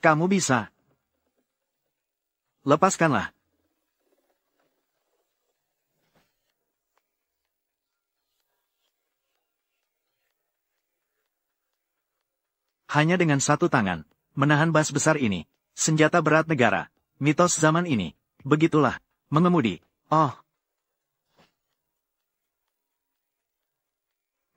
Kamu bisa. Lepaskanlah. Hanya dengan satu tangan, menahan bas besar ini, senjata berat negara, mitos zaman ini, begitulah, mengemudi, oh.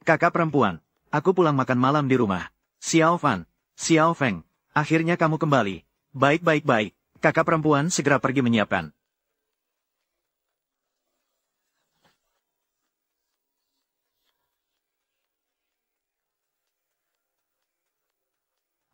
Kakak perempuan, aku pulang makan malam di rumah. Xiao Fan, Xiao Feng, akhirnya kamu kembali. Baik, kakak perempuan segera pergi menyiapkan.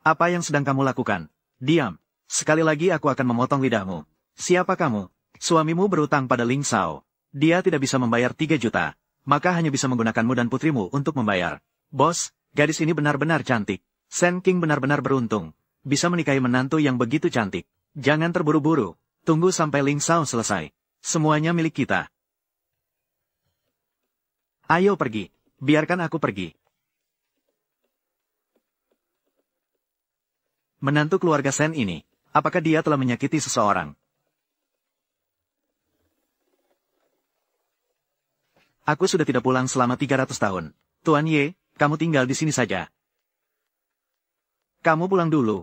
Apa yang sedang kamu lakukan? Diam. Sekali lagi aku akan memotong lidahmu. Siapa kamu? Suamimu berutang pada Ling Sao. Dia tidak bisa membayar 3 juta. Maka hanya bisa menggunakanmu dan putrimu untuk membayar. Bos, gadis ini benar-benar cantik. Shen King benar-benar beruntung. Bisa menikahi menantu yang begitu cantik. Jangan terburu-buru. Tunggu sampai Ling Sao selesai. Semuanya milik kita. Ayo pergi. Biarkan aku pergi. Menantu keluarga Shen ini, apakah dia telah menyakiti seseorang? Aku sudah tidak pulang selama 300 tahun. Tuan Ye, kamu tinggal di sini saja. Kamu pulang dulu.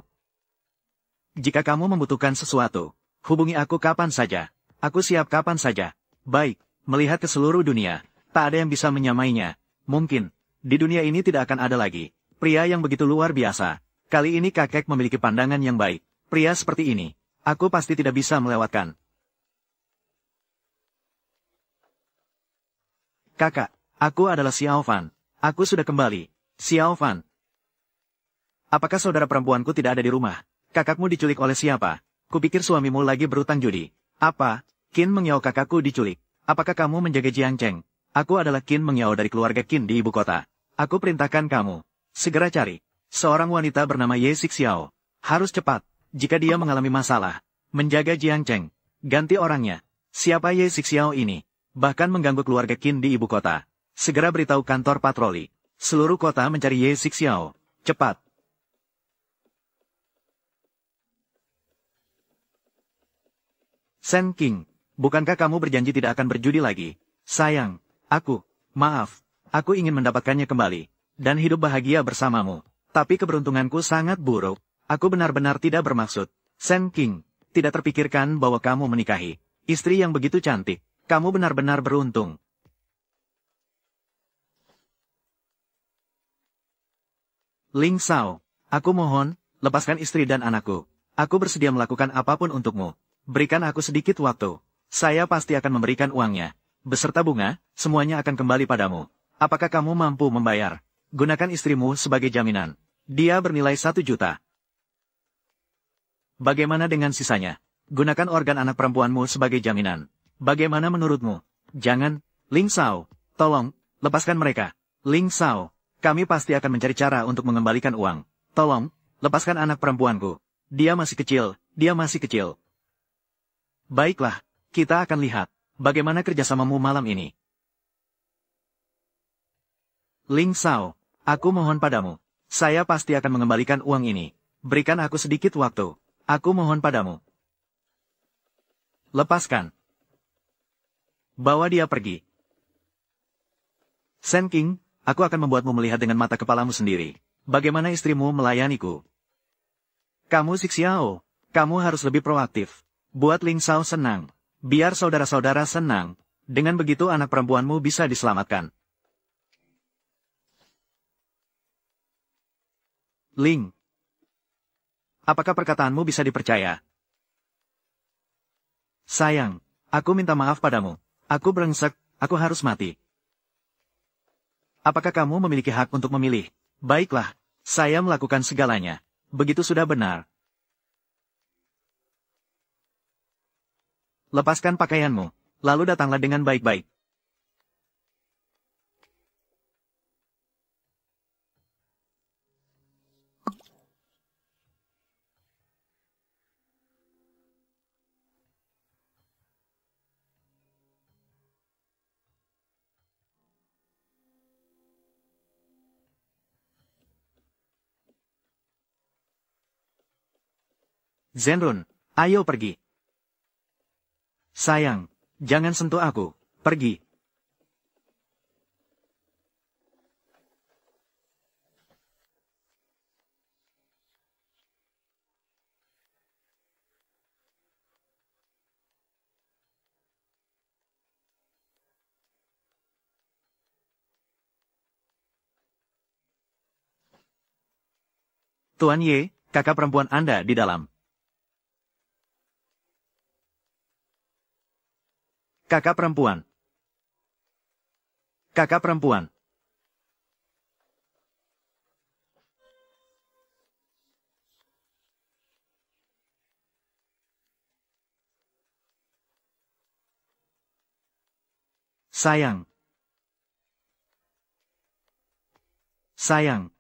Jika kamu membutuhkan sesuatu, hubungi aku kapan saja. Aku siap kapan saja. Baik, melihat ke seluruh dunia, tak ada yang bisa menyamainya. Mungkin, di dunia ini tidak akan ada lagi pria yang begitu luar biasa. Kali ini kakek memiliki pandangan yang baik. Pria seperti ini, aku pasti tidak bisa melewatkan. Kakak, aku adalah Xiao Fan. Aku sudah kembali. Xiao Fan. Apakah saudara perempuanku tidak ada di rumah? Kakakmu diculik oleh siapa? Kupikir suamimu lagi berutang judi. Apa? Qin Mengyao kakakku diculik. Apakah kamu menjaga Jiang Cheng? Aku adalah Qin Mengyao dari keluarga Qin di ibu kota. Aku perintahkan kamu. Segera cari seorang wanita bernama Ye Xixiao. Harus cepat. Jika dia mengalami masalah, menjaga Jiang Cheng. Ganti orangnya. Siapa Ye Xixiao ini? Bahkan mengganggu keluarga Qin di ibu kota. Segera beritahu kantor patroli. Seluruh kota mencari Ye Xixiao. Cepat. Shen King, bukankah kamu berjanji tidak akan berjudi lagi? Sayang, maaf, aku ingin mendapatkannya kembali, dan hidup bahagia bersamamu. Tapi keberuntunganku sangat buruk. Aku benar-benar tidak bermaksud. Shen King, tidak terpikirkan bahwa kamu menikahi istri yang begitu cantik. Kamu benar-benar beruntung. Ling Sao, aku mohon, lepaskan istri dan anakku. Aku bersedia melakukan apapun untukmu. Berikan aku sedikit waktu. Saya pasti akan memberikan uangnya. Beserta bunga, semuanya akan kembali padamu. Apakah kamu mampu membayar? Gunakan istrimu sebagai jaminan. Dia bernilai 1 juta. Bagaimana dengan sisanya? Gunakan organ anak perempuanmu sebagai jaminan. Bagaimana menurutmu? Jangan, Ling Sao. Tolong, lepaskan mereka. Ling Sao, kami pasti akan mencari cara untuk mengembalikan uang. Tolong, lepaskan anak perempuanku. Dia masih kecil. Baiklah, kita akan lihat. Bagaimana kerjasamamu malam ini? Ling Sao, aku mohon padamu. Saya pasti akan mengembalikan uang ini. Berikan aku sedikit waktu. Aku mohon padamu. Lepaskan. Bawa dia pergi. Shen King, aku akan membuatmu melihat dengan mata kepalamu sendiri. Bagaimana istrimu melayaniku? Kamu Xixiao, kamu harus lebih proaktif. Buat Ling Sao senang. Biar saudara-saudara senang. Dengan begitu anak perempuanmu bisa diselamatkan. Ling. Apakah perkataanmu bisa dipercaya? Sayang, aku minta maaf padamu. Aku brengsek, aku harus mati. Apakah kamu memiliki hak untuk memilih? Baiklah, saya melakukan segalanya. Begitu sudah benar. Lepaskan pakaianmu, lalu datanglah dengan baik-baik. Zenrun, ayo pergi. Sayang, jangan sentuh aku. Pergi. Tuan Ye, kakak perempuan Anda di dalam. Kakak perempuan. Kakak perempuan. Sayang. Sayang.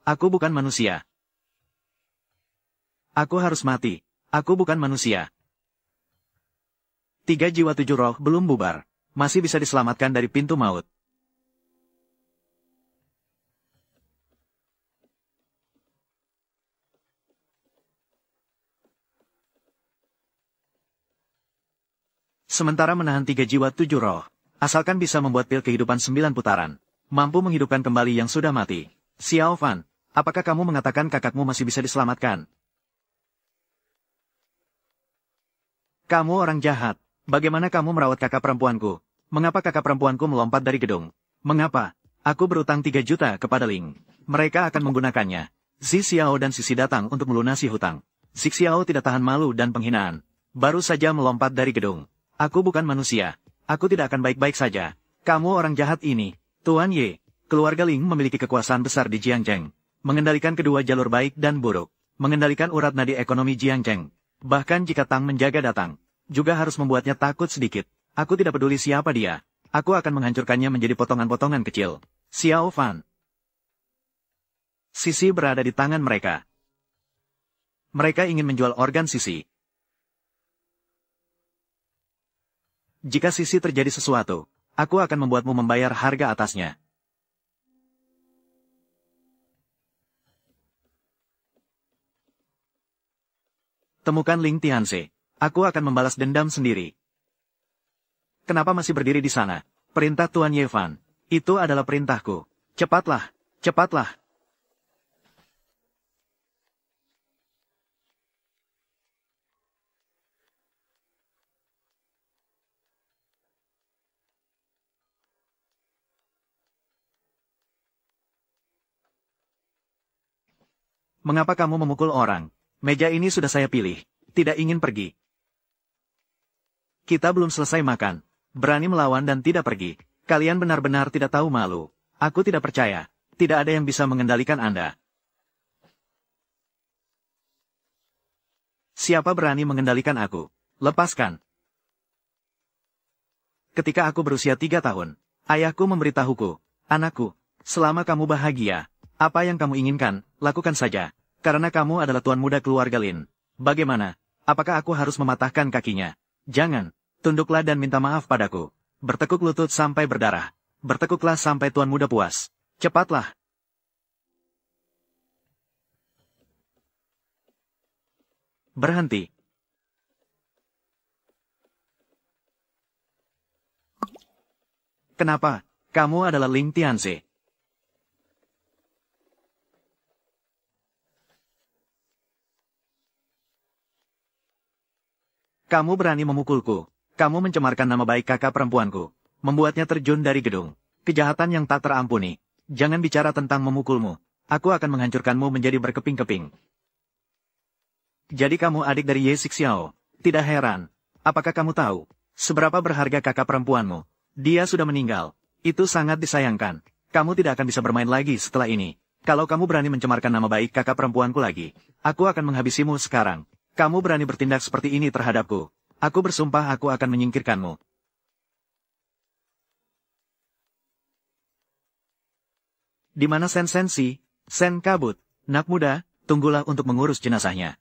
Aku bukan manusia. Aku harus mati. Aku bukan manusia. 3 jiwa 7 roh belum bubar. Masih bisa diselamatkan dari pintu maut. Sementara menahan 3 jiwa 7 roh, asalkan bisa membuat pil kehidupan 9 putaran, mampu menghidupkan kembali yang sudah mati. Xiao Fan, apakah kamu mengatakan kakakmu masih bisa diselamatkan? Kamu orang jahat. Bagaimana kamu merawat kakak perempuanku? Mengapa kakak perempuanku melompat dari gedung? Mengapa? Aku berutang 3 juta kepada Ling. Mereka akan menggunakannya. Xi Xiao dan Sisi datang untuk melunasi hutang. Xi Xiao tidak tahan malu dan penghinaan. Baru saja melompat dari gedung. Aku bukan manusia. Aku tidak akan baik-baik saja. Kamu orang jahat ini. Tuan Ye, keluarga Ling memiliki kekuasaan besar di Jiangzheng. Mengendalikan kedua jalur baik dan buruk. Mengendalikan urat nadi ekonomi Jiangzheng. Bahkan jika Tang menjaga datang, juga harus membuatnya takut sedikit. Aku tidak peduli siapa dia. Aku akan menghancurkannya menjadi potongan-potongan kecil. Xiao Fan. Sisi berada di tangan mereka. Mereka ingin menjual organ Sisi. Jika Sisi terjadi sesuatu, aku akan membuatmu membayar harga atasnya. Temukan Ling Tianze. Aku akan membalas dendam sendiri. Kenapa masih berdiri di sana? Perintah Tuan Ye Fan. Itu adalah perintahku. Cepatlah, cepatlah. Mengapa kamu memukul orang? Meja ini sudah saya pilih. Tidak ingin pergi. Kita belum selesai makan. Berani melawan dan tidak pergi. Kalian benar-benar tidak tahu malu. Aku tidak percaya. Tidak ada yang bisa mengendalikan Anda. Siapa berani mengendalikan aku? Lepaskan. Ketika aku berusia 3 tahun, ayahku memberitahuku, anakku, selama kamu bahagia, apa yang kamu inginkan, lakukan saja. Karena kamu adalah tuan muda keluarga Lin. Bagaimana? Apakah aku harus mematahkan kakinya? Jangan. Tunduklah dan minta maaf padaku. Bertekuk lutut sampai berdarah. Bertekuklah sampai tuan muda puas. Cepatlah. Berhenti. Kenapa? Kamu adalah Ling Tianze. Kamu berani memukulku. Kamu mencemarkan nama baik kakak perempuanku. Membuatnya terjun dari gedung. Kejahatan yang tak terampuni. Jangan bicara tentang memukulmu. Aku akan menghancurkanmu menjadi berkeping-keping. Jadi kamu adik dari Ye Xiao. Tidak heran. Apakah kamu tahu seberapa berharga kakak perempuanmu? Dia sudah meninggal. Itu sangat disayangkan. Kamu tidak akan bisa bermain lagi setelah ini. Kalau kamu berani mencemarkan nama baik kakak perempuanku lagi, aku akan menghabisimu sekarang. Kamu berani bertindak seperti ini terhadapku. Aku bersumpah aku akan menyingkirkanmu. Di mana Sen Sensi? Sen Kabut, nak muda, tunggulah untuk mengurus jenazahnya.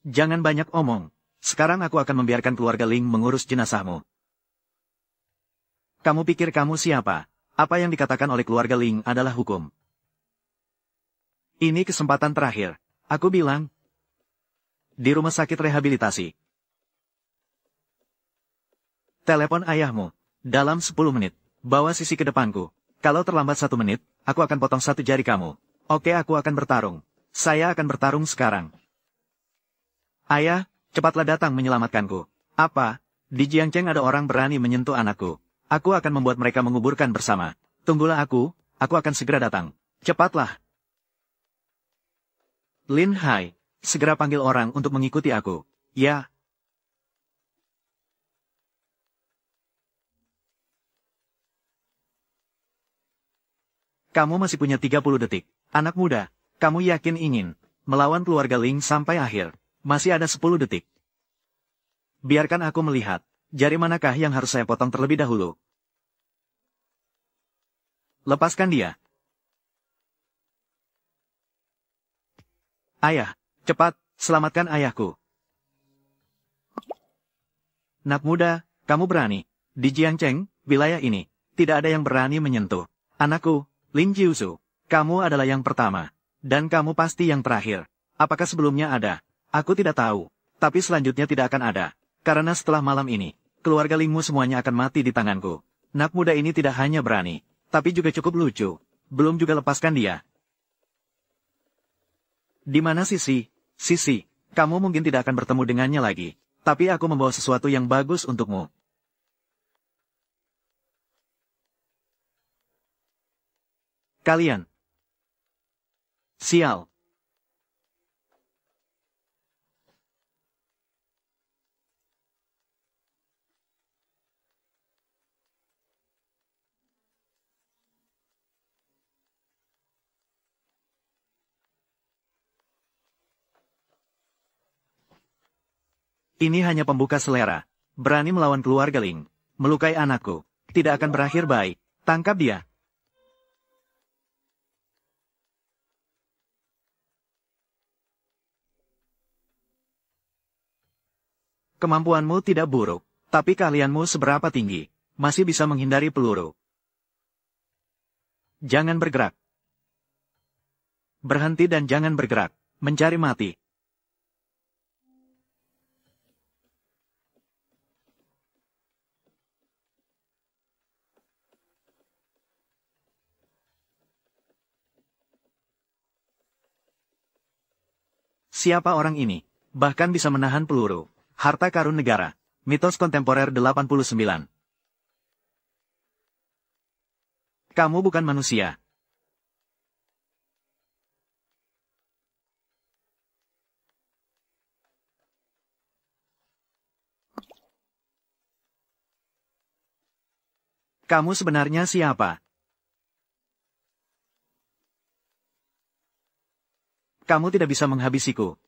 Jangan banyak omong. Sekarang aku akan membiarkan keluarga Ling mengurus jenazahmu. Kamu pikir kamu siapa? Apa yang dikatakan oleh keluarga Ling adalah hukum. Ini kesempatan terakhir. Aku bilang, di rumah sakit rehabilitasi. Telepon ayahmu. Dalam 10 menit. Bawa Sisi ke depanku. Kalau terlambat 1 menit, aku akan potong 1 jari kamu. Oke, aku akan bertarung. Saya akan bertarung sekarang. Ayah, cepatlah datang menyelamatkanku. Apa? Di Jiangcheng ada orang berani menyentuh anakku. Aku akan membuat mereka menguburkan bersama. Tunggulah aku akan segera datang. Cepatlah. Lin Hai, segera panggil orang untuk mengikuti aku. Ya. Kamu masih punya 30 detik. Anak muda, kamu yakin ingin melawan keluarga Ling sampai akhir? Masih ada 10 detik. Biarkan aku melihat, jari manakah yang harus saya potong terlebih dahulu. Lepaskan dia. Ayah, cepat, selamatkan ayahku. Nak muda, kamu berani. Di Jiangcheng, wilayah ini, tidak ada yang berani menyentuh anakku, Lin Jiusu. Kamu adalah yang pertama. Dan kamu pasti yang terakhir. Apakah sebelumnya ada? Aku tidak tahu. Tapi selanjutnya tidak akan ada. Karena setelah malam ini, keluarga Lingmu semuanya akan mati di tanganku. Nak muda ini tidak hanya berani, tapi juga cukup lucu. Belum juga lepaskan dia. Di mana Sisi? Sisi, kamu mungkin tidak akan bertemu dengannya lagi. Tapi aku membawa sesuatu yang bagus untukmu. Kalian. Sial. Ini hanya pembuka selera. Berani melawan keluarga Ling. Melukai anakku. Tidak akan berakhir baik. Tangkap dia. Kemampuanmu tidak buruk. Tapi keahlianmu seberapa tinggi? Masih bisa menghindari peluru. Jangan bergerak. Berhenti dan jangan bergerak. Mencari mati. Siapa orang ini? Bahkan bisa menahan peluru. Harta karun negara. Mitos kontemporer 89. Kamu bukan manusia. Kamu sebenarnya siapa? Kamu tidak bisa menghabisiku.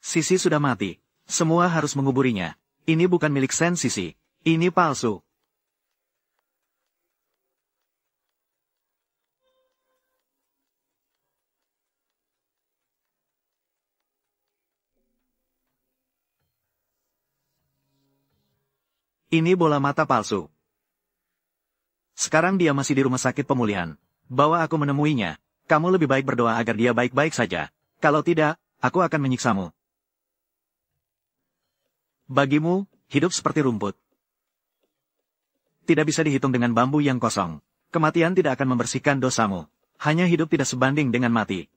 Sisi sudah mati. Semua harus menguburinya. Ini bukan milik Sen Sisi. Ini palsu. Ini bola mata palsu. Sekarang dia masih di rumah sakit pemulihan. Bawa aku menemuinya. Kamu lebih baik berdoa agar dia baik-baik saja. Kalau tidak, aku akan menyiksamu. Bagimu, hidup seperti rumput. Tidak bisa dihitung dengan bambu yang kosong. Kematian tidak akan membersihkan dosamu. Hanya hidup tidak sebanding dengan mati.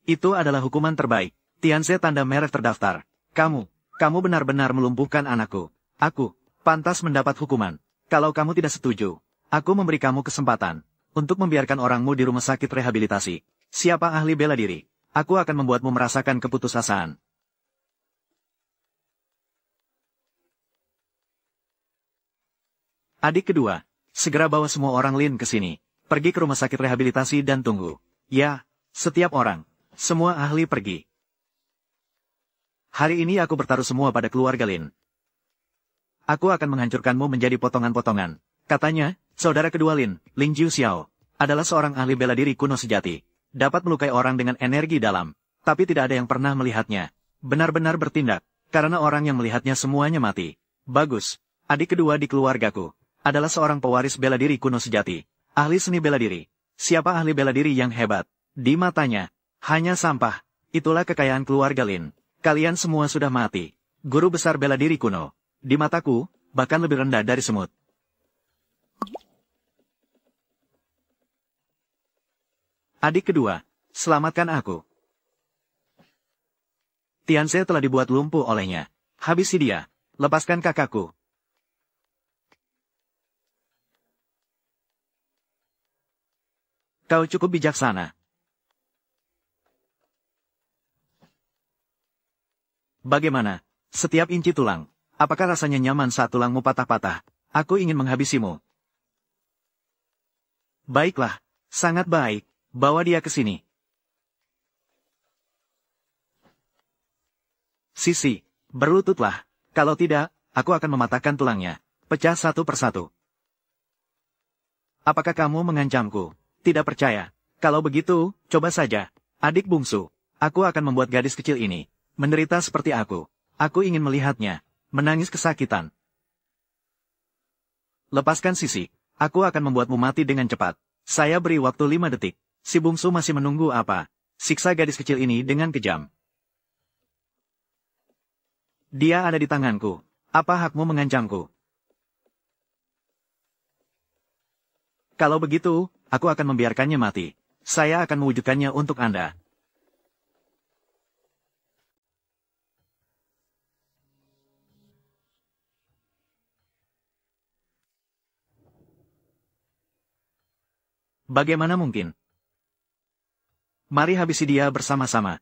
Itu adalah hukuman terbaik. Tianse tanda merah terdaftar. Kamu benar-benar melumpuhkan anakku. Aku, pantas mendapat hukuman. Kalau kamu tidak setuju, aku memberi kamu kesempatan untuk membiarkan orangmu di rumah sakit rehabilitasi. Siapa ahli bela diri? Aku akan membuatmu merasakan keputusasaan. Adik kedua, segera bawa semua orang Lin ke sini. Pergi ke rumah sakit rehabilitasi dan tunggu. Ya, setiap orang. Semua ahli pergi. Hari ini aku bertaruh semua pada keluarga Lin. Aku akan menghancurkanmu menjadi potongan-potongan. Katanya, saudara kedua Lin, Ling Jiu Xiao, adalah seorang ahli bela diri kuno sejati. Dapat melukai orang dengan energi dalam. Tapi tidak ada yang pernah melihatnya. Benar-benar bertindak, karena orang yang melihatnya semuanya mati. Bagus. Adik kedua di keluargaku adalah seorang pewaris bela diri kuno sejati. Ahli seni bela diri. Siapa ahli bela diri yang hebat? Di matanya, hanya sampah. Itulah kekayaan keluarga Lin. Kalian semua sudah mati. Guru besar bela diri kuno. Di mataku, bahkan lebih rendah dari semut. Adik kedua, selamatkan aku. Tianze telah dibuat lumpuh olehnya. Habisi dia. Lepaskan kakakku. Kau cukup bijaksana. Bagaimana? Setiap inci tulang. Apakah rasanya nyaman saat tulangmu patah-patah? Aku ingin menghabisimu. Baiklah. Sangat baik. Bawa dia ke sini. Sisi, berlututlah. Kalau tidak, aku akan mematahkan tulangnya. Pecah satu persatu. Apakah kamu mengancamku? Tidak percaya. Kalau begitu, coba saja. Adik bungsu, aku akan membuat gadis kecil ini menderita seperti aku. Aku ingin melihatnya menangis kesakitan. Lepaskan Sisi. Aku akan membuatmu mati dengan cepat. Saya beri waktu 5 detik. Si bungsu masih menunggu apa? Siksa gadis kecil ini dengan kejam. Dia ada di tanganku. Apa hakmu mengancamku? Kalau begitu, aku akan membiarkannya mati. Saya akan mewujudkannya untuk Anda. Bagaimana mungkin? Mari habisi dia bersama-sama.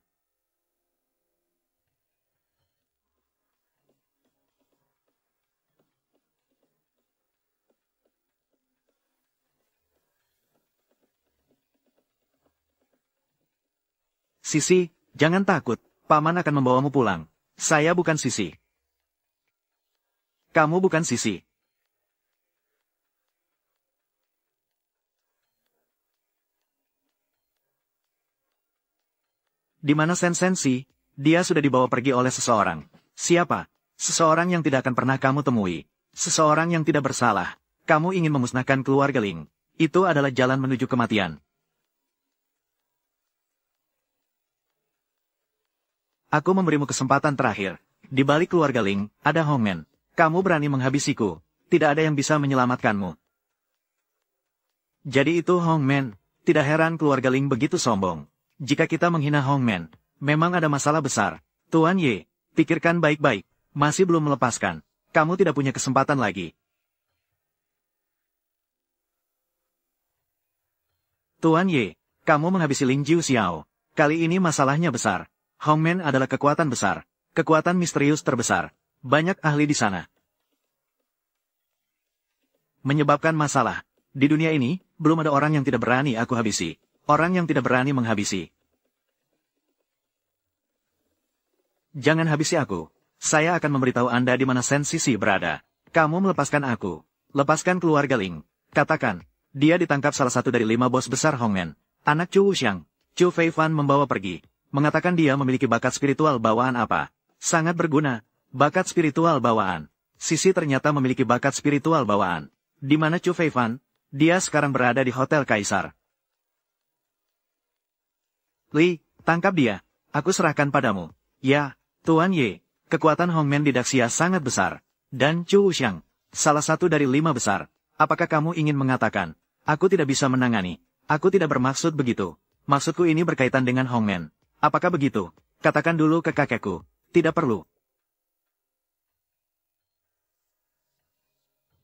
Sisi, jangan takut. Paman akan membawamu pulang. Saya bukan Sisi. Kamu bukan Sisi. Di mana Sensensi? Dia sudah dibawa pergi oleh seseorang. Siapa? Seseorang yang tidak akan pernah kamu temui. Seseorang yang tidak bersalah. Kamu ingin memusnahkan keluarga Ling. Itu adalah jalan menuju kematian. Aku memberimu kesempatan terakhir. Di balik keluarga Ling, ada Hongmen. Kamu berani menghabisiku. Tidak ada yang bisa menyelamatkanmu. Jadi itu Hongmen. Tidak heran keluarga Ling begitu sombong. Jika kita menghina Hongmen, memang ada masalah besar. Tuan Ye, pikirkan baik-baik. Masih belum melepaskan. Kamu tidak punya kesempatan lagi. Tuan Ye, kamu menghabisi Ling Jiu Xiao. Kali ini masalahnya besar. Hongmen adalah kekuatan besar. Kekuatan misterius terbesar. Banyak ahli di sana. Menyebabkan masalah. Di dunia ini, belum ada orang yang tidak berani aku habisi. Orang yang tidak berani menghabisi. Jangan habisi aku. Saya akan memberitahu Anda di mana Sen Sisi berada. Kamu melepaskan aku. Lepaskan keluarga Ling. Katakan, dia ditangkap salah satu dari 5 bos besar Hongmen. Anak Chu Wuxiang. Chu Feifan membawa pergi. Mengatakan dia memiliki bakat spiritual bawaan apa? Sangat berguna. Bakat spiritual bawaan. Sisi ternyata memiliki bakat spiritual bawaan. Di mana Chu Feifan? Dia sekarang berada di Hotel Kaisar. Li, tangkap dia. Aku serahkan padamu. Ya, Tuan Ye. Kekuatan Hongmen di Daxia sangat besar. Dan Chu Wuxiang. Salah satu dari 5 besar. Apakah kamu ingin mengatakan, aku tidak bisa menangani? Aku tidak bermaksud begitu. Maksudku ini berkaitan dengan Hongmen. Apakah begitu? Katakan dulu ke kakekku. Tidak perlu.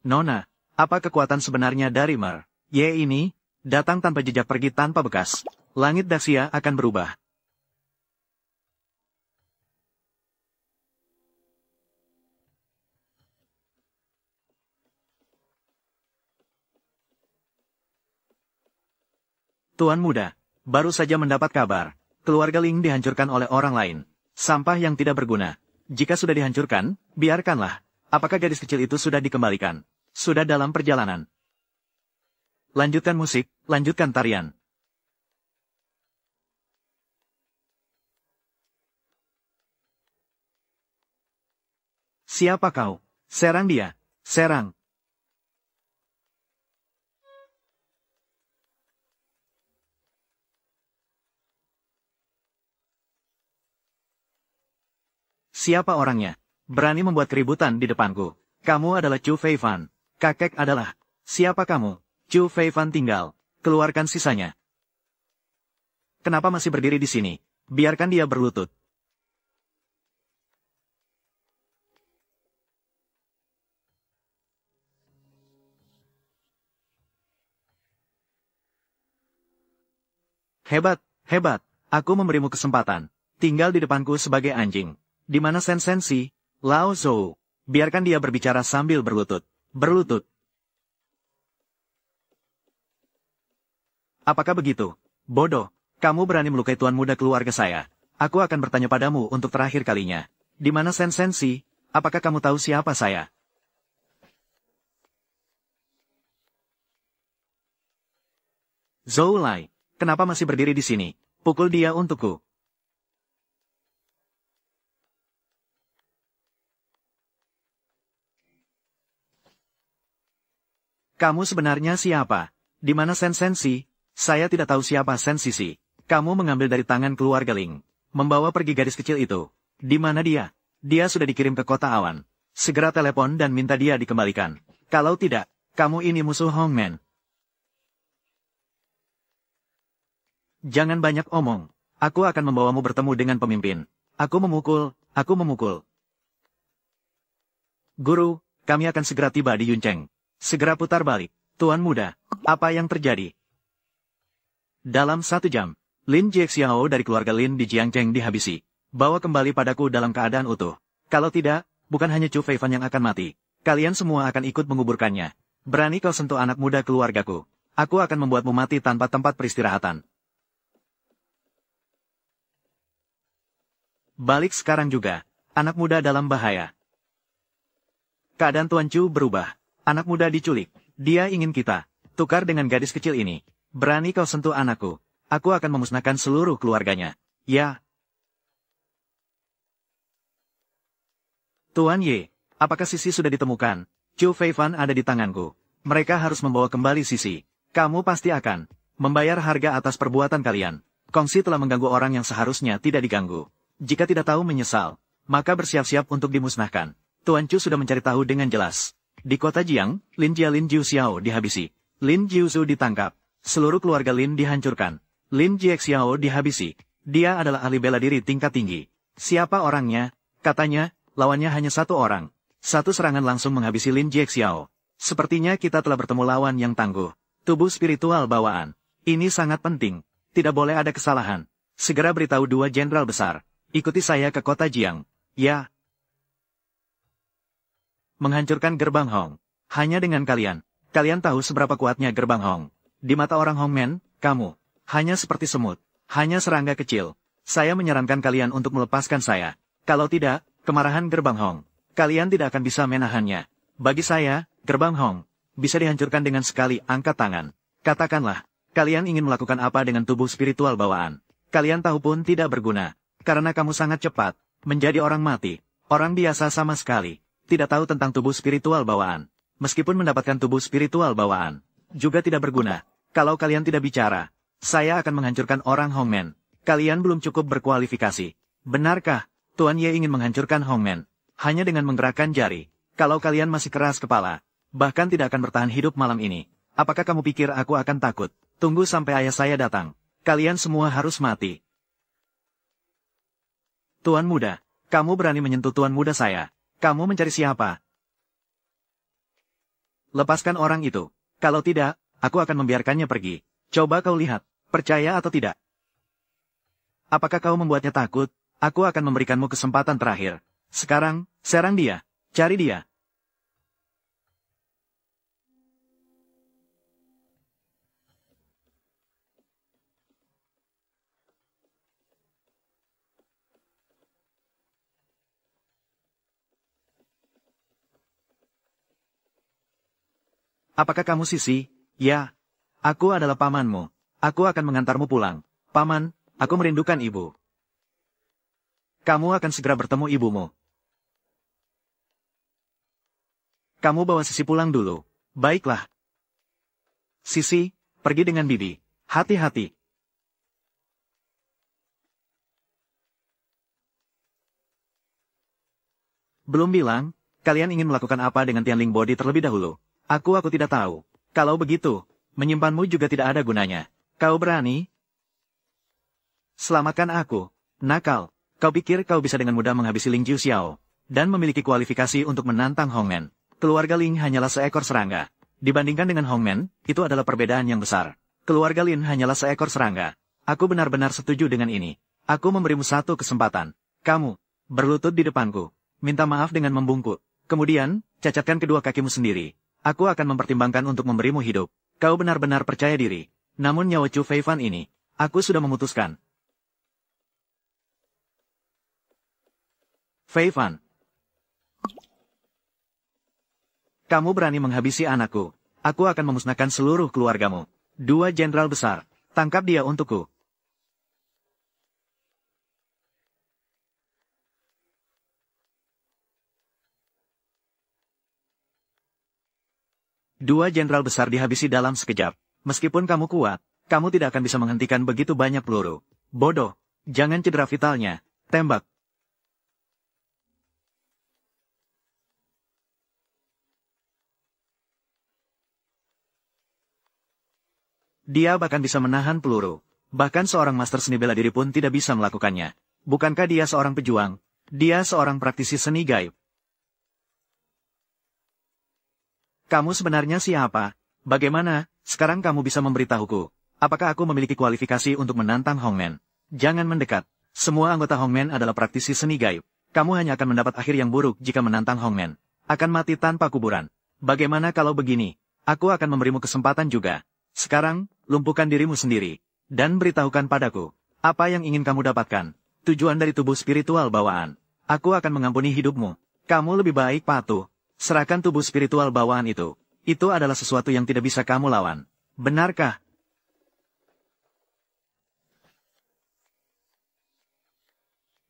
Nona, apa kekuatan sebenarnya dari Mer? Ye ini, datang tanpa jejak pergi tanpa bekas. Langit Daxia akan berubah. Tuan muda, baru saja mendapat kabar. Keluarga Ling dihancurkan oleh orang lain. Sampah yang tidak berguna. Jika sudah dihancurkan, biarkanlah. Apakah gadis kecil itu sudah dikembalikan? Sudah dalam perjalanan. Lanjutkan musik, lanjutkan tarian. Siapa kau? Serang dia. Serang. Siapa orangnya? Berani membuat keributan di depanku. Kamu adalah Chu Feifan. Kakek adalah. Siapa kamu? Chu Feifan tinggal. Keluarkan sisanya. Kenapa masih berdiri di sini? Biarkan dia berlutut. Hebat, hebat. Aku memberimu kesempatan. Tinggal di depanku sebagai anjing. Di mana Sen Sensi? Lao Zhou. Biarkan dia berbicara sambil berlutut. Berlutut. Apakah begitu? Bodoh. Kamu berani melukai tuan muda keluarga saya. Aku akan bertanya padamu untuk terakhir kalinya. Di mana Sen Sensi? Apakah kamu tahu siapa saya? Zhou Lai. Kenapa masih berdiri di sini? Pukul dia untukku. Kamu sebenarnya siapa? Di mana Sen Sensi? Saya tidak tahu siapa Sen Sisi. Kamu mengambil dari tangan keluarga Ling. Membawa pergi gadis kecil itu. Di mana dia? Dia sudah dikirim ke kota awan. Segera telepon dan minta dia dikembalikan. Kalau tidak, kamu ini musuh Hongmen. Jangan banyak omong. Aku akan membawamu bertemu dengan pemimpin. Aku memukul. Guru, kami akan segera tiba di Yuncheng. Segera putar balik. Tuan muda, apa yang terjadi? Dalam 1 jam, Lin Jiexiao dari keluarga Lin di Jiangcheng dihabisi. Bawa kembali padaku dalam keadaan utuh. Kalau tidak, bukan hanya Chu Feifan yang akan mati. Kalian semua akan ikut menguburkannya. Berani kau sentuh anak muda keluargaku. Aku akan membuatmu mati tanpa tempat peristirahatan. Balik sekarang juga. Anak muda dalam bahaya. Keadaan Tuan Chu berubah. Anak muda diculik. Dia ingin kita tukar dengan gadis kecil ini. Berani kau sentuh anakku. Aku akan memusnahkan seluruh keluarganya. Ya. Tuan Ye, apakah Sisi sudah ditemukan? Chu Feifan ada di tanganku. Mereka harus membawa kembali Sisi. Kamu pasti akan membayar harga atas perbuatan kalian. Kongsi telah mengganggu orang yang seharusnya tidak diganggu. Jika tidak tahu menyesal, maka bersiap-siap untuk dimusnahkan. Tuan Chu sudah mencari tahu dengan jelas. Di kota Jiang, Lin Jia Lin Jiu Xiao dihabisi. Lin Jiuzu ditangkap. Seluruh keluarga Lin dihancurkan. Lin Jiexiao dihabisi. Dia adalah ahli bela diri tingkat tinggi. Siapa orangnya? Katanya, lawannya hanya 1 orang. 1 serangan langsung menghabisi Lin Jiexiao. Sepertinya kita telah bertemu lawan yang tangguh. Tubuh spiritual bawaan. Ini sangat penting. Tidak boleh ada kesalahan. Segera beritahu 2 jenderal besar. Ikuti saya ke kota Jiang. Ya. Menghancurkan gerbang Hong. Hanya dengan kalian. Kalian tahu seberapa kuatnya gerbang Hong. Di mata orang Hongmen, kamu hanya seperti semut. Hanya serangga kecil. Saya menyarankan kalian untuk melepaskan saya. Kalau tidak, kemarahan gerbang Hong. Kalian tidak akan bisa menahannya. Bagi saya, gerbang Hong bisa dihancurkan dengan sekali angkat tangan. Katakanlah, kalian ingin melakukan apa dengan tubuh spiritual bawaan. Kalian tahu pun tidak berguna. Karena kamu sangat cepat, menjadi orang mati. Orang biasa sama sekali, tidak tahu tentang tubuh spiritual bawaan. Meskipun mendapatkan tubuh spiritual bawaan, juga tidak berguna. Kalau kalian tidak bicara, saya akan menghancurkan orang Hongmen. Kalian belum cukup berkualifikasi. Benarkah, Tuan Ye ingin menghancurkan Hongmen? Hanya dengan menggerakkan jari. Kalau kalian masih keras kepala, bahkan tidak akan bertahan hidup malam ini. Apakah kamu pikir aku akan takut? Tunggu sampai ayah saya datang. Kalian semua harus mati. Tuan muda, kamu berani menyentuh tuan muda saya. Kamu mencari siapa? Lepaskan orang itu. Kalau tidak, aku akan membiarkannya pergi. Coba kau lihat, percaya atau tidak. Apakah kau membuatnya takut? Aku akan memberikanmu kesempatan terakhir. Sekarang, serang dia. Cari dia. Apakah kamu Sisi? Ya. Aku adalah pamanmu. Aku akan mengantarmu pulang. Paman, aku merindukan ibu. Kamu akan segera bertemu ibumu. Kamu bawa Sisi pulang dulu. Baiklah. Sisi, pergi dengan Bibi. Hati-hati. Belum bilang, kalian ingin melakukan apa dengan Tianling Body terlebih dahulu. Aku tidak tahu. Kalau begitu, menyimpanmu juga tidak ada gunanya. Kau berani? Selamatkan aku, nakal. Kau pikir kau bisa dengan mudah menghabisi Ling Jiuxiao dan memiliki kualifikasi untuk menantang Hongmen. Keluarga Ling hanyalah seekor serangga. Dibandingkan dengan Hongmen, itu adalah perbedaan yang besar. Keluarga Lin hanyalah seekor serangga. Aku benar-benar setuju dengan ini. Aku memberimu satu kesempatan. Kamu berlutut di depanku, minta maaf dengan membungkuk. Kemudian, cacatkan kedua kakimu sendiri. Aku akan mempertimbangkan untuk memberimu hidup. Kau benar-benar percaya diri. Namun nyawa Chu Feifan ini, aku sudah memutuskan. Feifan, kamu berani menghabisi anakku. Aku akan memusnahkan seluruh keluargamu. Dua jenderal besar, tangkap dia untukku. Dua jenderal besar dihabisi dalam sekejap. Meskipun kamu kuat, kamu tidak akan bisa menghentikan begitu banyak peluru. Bodoh, jangan cedera vitalnya. Tembak. Dia bahkan bisa menahan peluru. Bahkan seorang master seni bela diri pun tidak bisa melakukannya. Bukankah dia seorang pejuang? Dia seorang praktisi seni gaib. Kamu sebenarnya siapa? Bagaimana, sekarang kamu bisa memberitahuku? Apakah aku memiliki kualifikasi untuk menantang Hongmen? Jangan mendekat. Semua anggota Hongmen adalah praktisi seni gaib. Kamu hanya akan mendapat akhir yang buruk jika menantang Hongmen. Akan mati tanpa kuburan. Bagaimana kalau begini? Aku akan memberimu kesempatan juga. Sekarang, lumpuhkan dirimu sendiri. Dan beritahukan padaku, apa yang ingin kamu dapatkan? Tujuan dari tubuh spiritual bawaan. Aku akan mengampuni hidupmu. Kamu lebih baik patuh. Serahkan tubuh spiritual bawaan itu. Itu adalah sesuatu yang tidak bisa kamu lawan. Benarkah?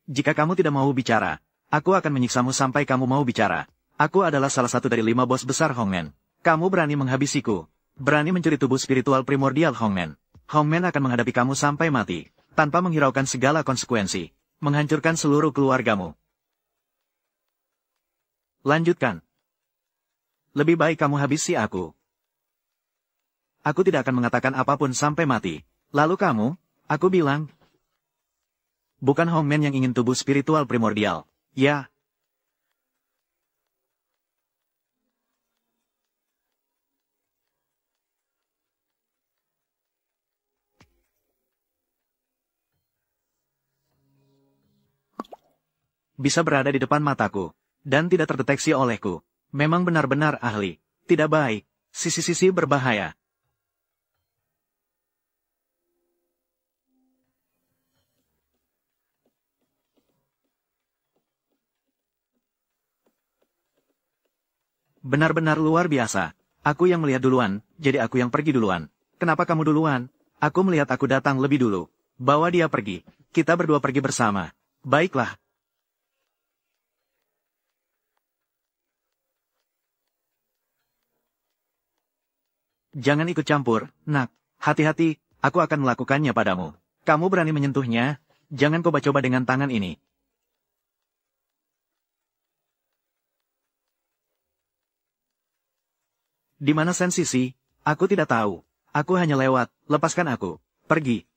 Jika kamu tidak mau bicara, aku akan menyiksamu sampai kamu mau bicara. Aku adalah salah satu dari 5 bos besar Hongmen. Kamu berani menghabisiku. Berani mencuri tubuh spiritual primordial Hongmen. Hongmen akan menghadapi kamu sampai mati, tanpa menghiraukan segala konsekuensi. Menghancurkan seluruh keluargamu. Lanjutkan. Lebih baik kamu habisi aku. Aku tidak akan mengatakan apapun sampai mati. Lalu kamu, aku bilang. Bukan Hongmen yang ingin tubuh spiritual primordial. Ya. Bisa berada di depan mataku, dan tidak terdeteksi olehku. Memang benar-benar ahli. Tidak baik. Sisi-sisi berbahaya. Benar-benar luar biasa. Aku yang melihat duluan, jadi aku yang pergi duluan. Kenapa kamu duluan? Aku melihat aku datang lebih dulu. Bawa dia pergi. Kita berdua pergi bersama. Baiklah. Jangan ikut campur, nak. Hati-hati, aku akan melakukannya padamu. Kamu berani menyentuhnya? Jangan coba-coba dengan tangan ini. Di mana Sensisi? Aku tidak tahu. Aku hanya lewat, lepaskan aku. Pergi.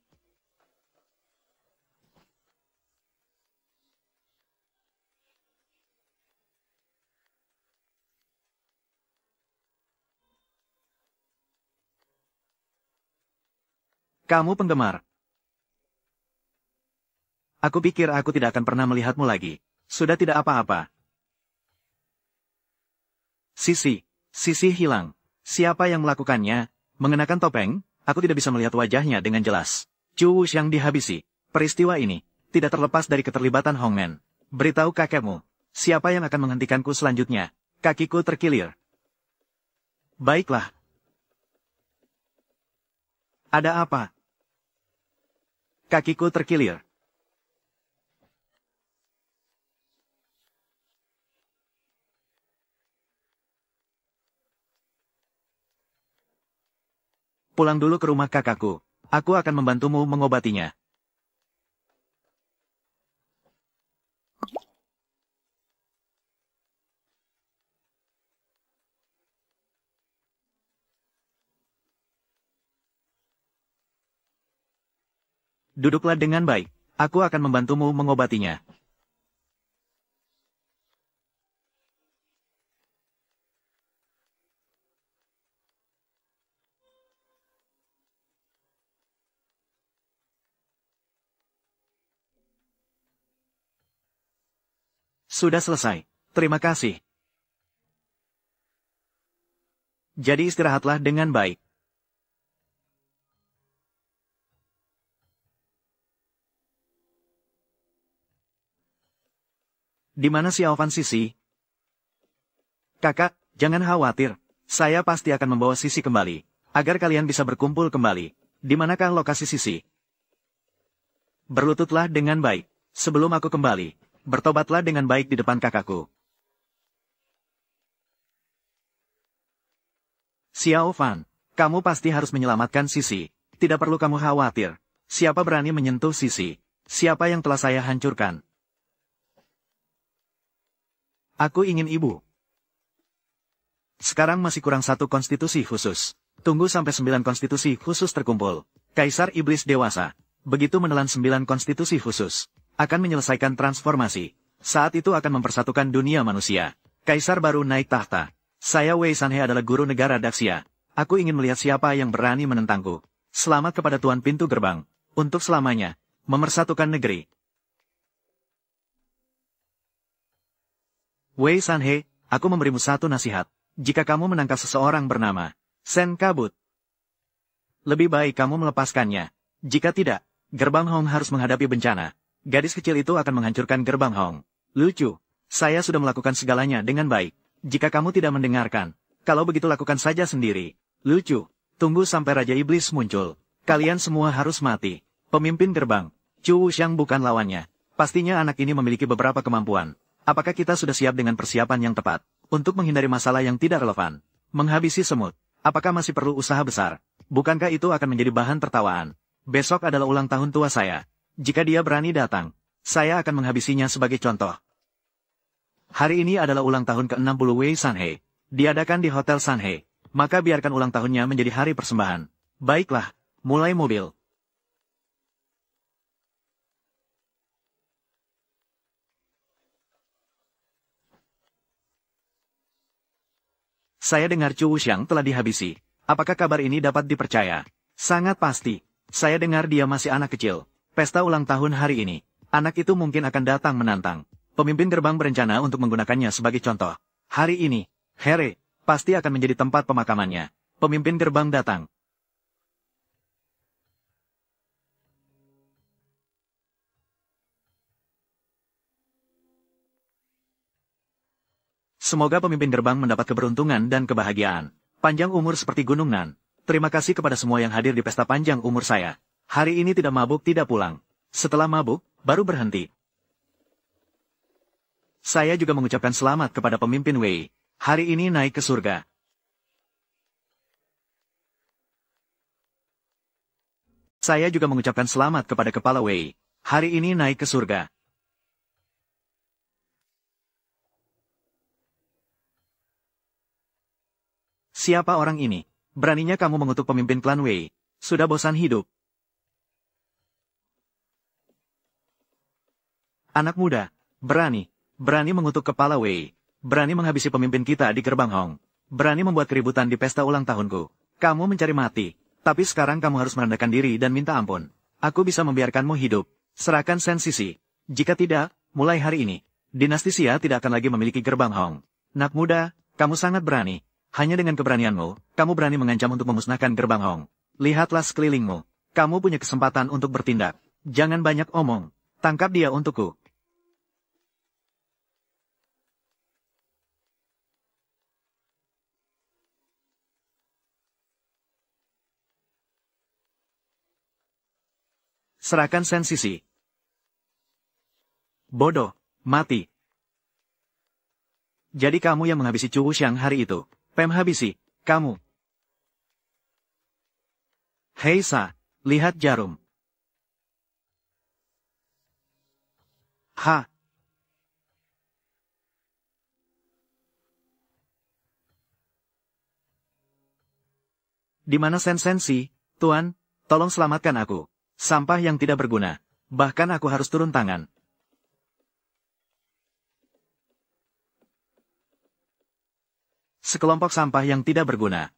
Kamu penggemar. Aku pikir aku tidak akan pernah melihatmu lagi. Sudah tidak apa-apa. Sisi hilang. Siapa yang melakukannya? Mengenakan topeng, aku tidak bisa melihat wajahnya dengan jelas. Chu Wuxiang dihabisi. Peristiwa ini tidak terlepas dari keterlibatan Hongmen. Beritahu kakekmu, siapa yang akan menghentikanku selanjutnya? Kakiku terkilir. Baiklah. Ada apa? Kakiku terkilir. Pulang dulu ke rumah kakakku. Aku akan membantumu mengobatinya. Duduklah dengan baik. Aku akan membantumu mengobatinya. Sudah selesai. Terima kasih. Jadi istirahatlah dengan baik. Di mana Xiao Fan Sisi? Kakak, jangan khawatir. Saya pasti akan membawa Sisi kembali, agar kalian bisa berkumpul kembali. Di manakah lokasi Sisi? Berlututlah dengan baik. Sebelum aku kembali, bertobatlah dengan baik di depan kakakku. Xiao Fan, kamu pasti harus menyelamatkan Sisi. Tidak perlu kamu khawatir. Siapa berani menyentuh Sisi? Siapa yang telah saya hancurkan? Aku ingin ibu. Sekarang masih kurang 1 konstitusi khusus. Tunggu sampai 9 konstitusi khusus terkumpul. Kaisar Iblis Dewasa. Begitu menelan 9 konstitusi khusus, akan menyelesaikan transformasi. Saat itu akan mempersatukan dunia manusia. Kaisar baru naik tahta. Saya Wei Sanhe adalah guru negara Daxia. Aku ingin melihat siapa yang berani menentangku. Selamat kepada Tuan Pintu Gerbang. Untuk selamanya, memersatukan negeri. Wei Sanhe, aku memberimu satu nasihat. Jika kamu menangkap seseorang bernama Sen Kabut, lebih baik kamu melepaskannya. Jika tidak, Gerbang Hong harus menghadapi bencana. Gadis kecil itu akan menghancurkan Gerbang Hong. Lucu. Saya sudah melakukan segalanya dengan baik. Jika kamu tidak mendengarkan, kalau begitu lakukan saja sendiri. Lucu. Tunggu sampai Raja Iblis muncul. Kalian semua harus mati. Pemimpin gerbang, Chu Wuxiang bukan lawannya. Pastinya anak ini memiliki beberapa kemampuan. Apakah kita sudah siap dengan persiapan yang tepat untuk menghindari masalah yang tidak relevan? Menghabisi semut. Apakah masih perlu usaha besar? Bukankah itu akan menjadi bahan tertawaan? Besok adalah ulang tahun tua saya. Jika dia berani datang, saya akan menghabisinya sebagai contoh. Hari ini adalah ulang tahun ke-60 Wei Sanhe. Diadakan di Hotel Sanhe. Maka biarkan ulang tahunnya menjadi hari persembahan. Baiklah, mulai mobil. Saya dengar Chu Wuxiang telah dihabisi. Apakah kabar ini dapat dipercaya? Sangat pasti. Saya dengar dia masih anak kecil. Pesta ulang tahun hari ini. Anak itu mungkin akan datang menantang. Pemimpin gerbang berencana untuk menggunakannya sebagai contoh. Hari ini, Here, pasti akan menjadi tempat pemakamannya. Pemimpin gerbang datang. Semoga pemimpin gerbang mendapat keberuntungan dan kebahagiaan. Panjang umur seperti Gunung Nan. Terima kasih kepada semua yang hadir di pesta panjang umur saya. Hari ini tidak mabuk tidak pulang. Setelah mabuk, baru berhenti. Saya juga mengucapkan selamat kepada pemimpin Wei. Hari ini naik ke surga. Saya juga mengucapkan selamat kepada kepala Wei. Hari ini naik ke surga. Siapa orang ini? Beraninya kamu mengutuk pemimpin klan Wei. Sudah bosan hidup. Anak muda, berani mengutuk kepala Wei. Berani menghabisi pemimpin kita di gerbang Hong. Berani membuat keributan di pesta ulang tahunku. Kamu mencari mati. Tapi sekarang kamu harus merendahkan diri dan minta ampun. Aku bisa membiarkanmu hidup. Serahkan Sen Sisi. Jika tidak, mulai hari ini, dinasti Xia tidak akan lagi memiliki gerbang Hong. Nak muda, kamu sangat berani. Hanya dengan keberanianmu, kamu berani mengancam untuk memusnahkan gerbang Hong. Lihatlah sekelilingmu. Kamu punya kesempatan untuk bertindak. Jangan banyak omong. Tangkap dia untukku. Serahkan Sen Sisi. Bodoh, mati. Jadi kamu yang menghabisi Chu Wuxiang hari itu. Pem habisi, kamu. Hei Sa, lihat jarum. Ha. Di mana Sen Sensi, Tuan? Tolong selamatkan aku. Sampah yang tidak berguna. Bahkan aku harus turun tangan. Sekelompok sampah yang tidak berguna.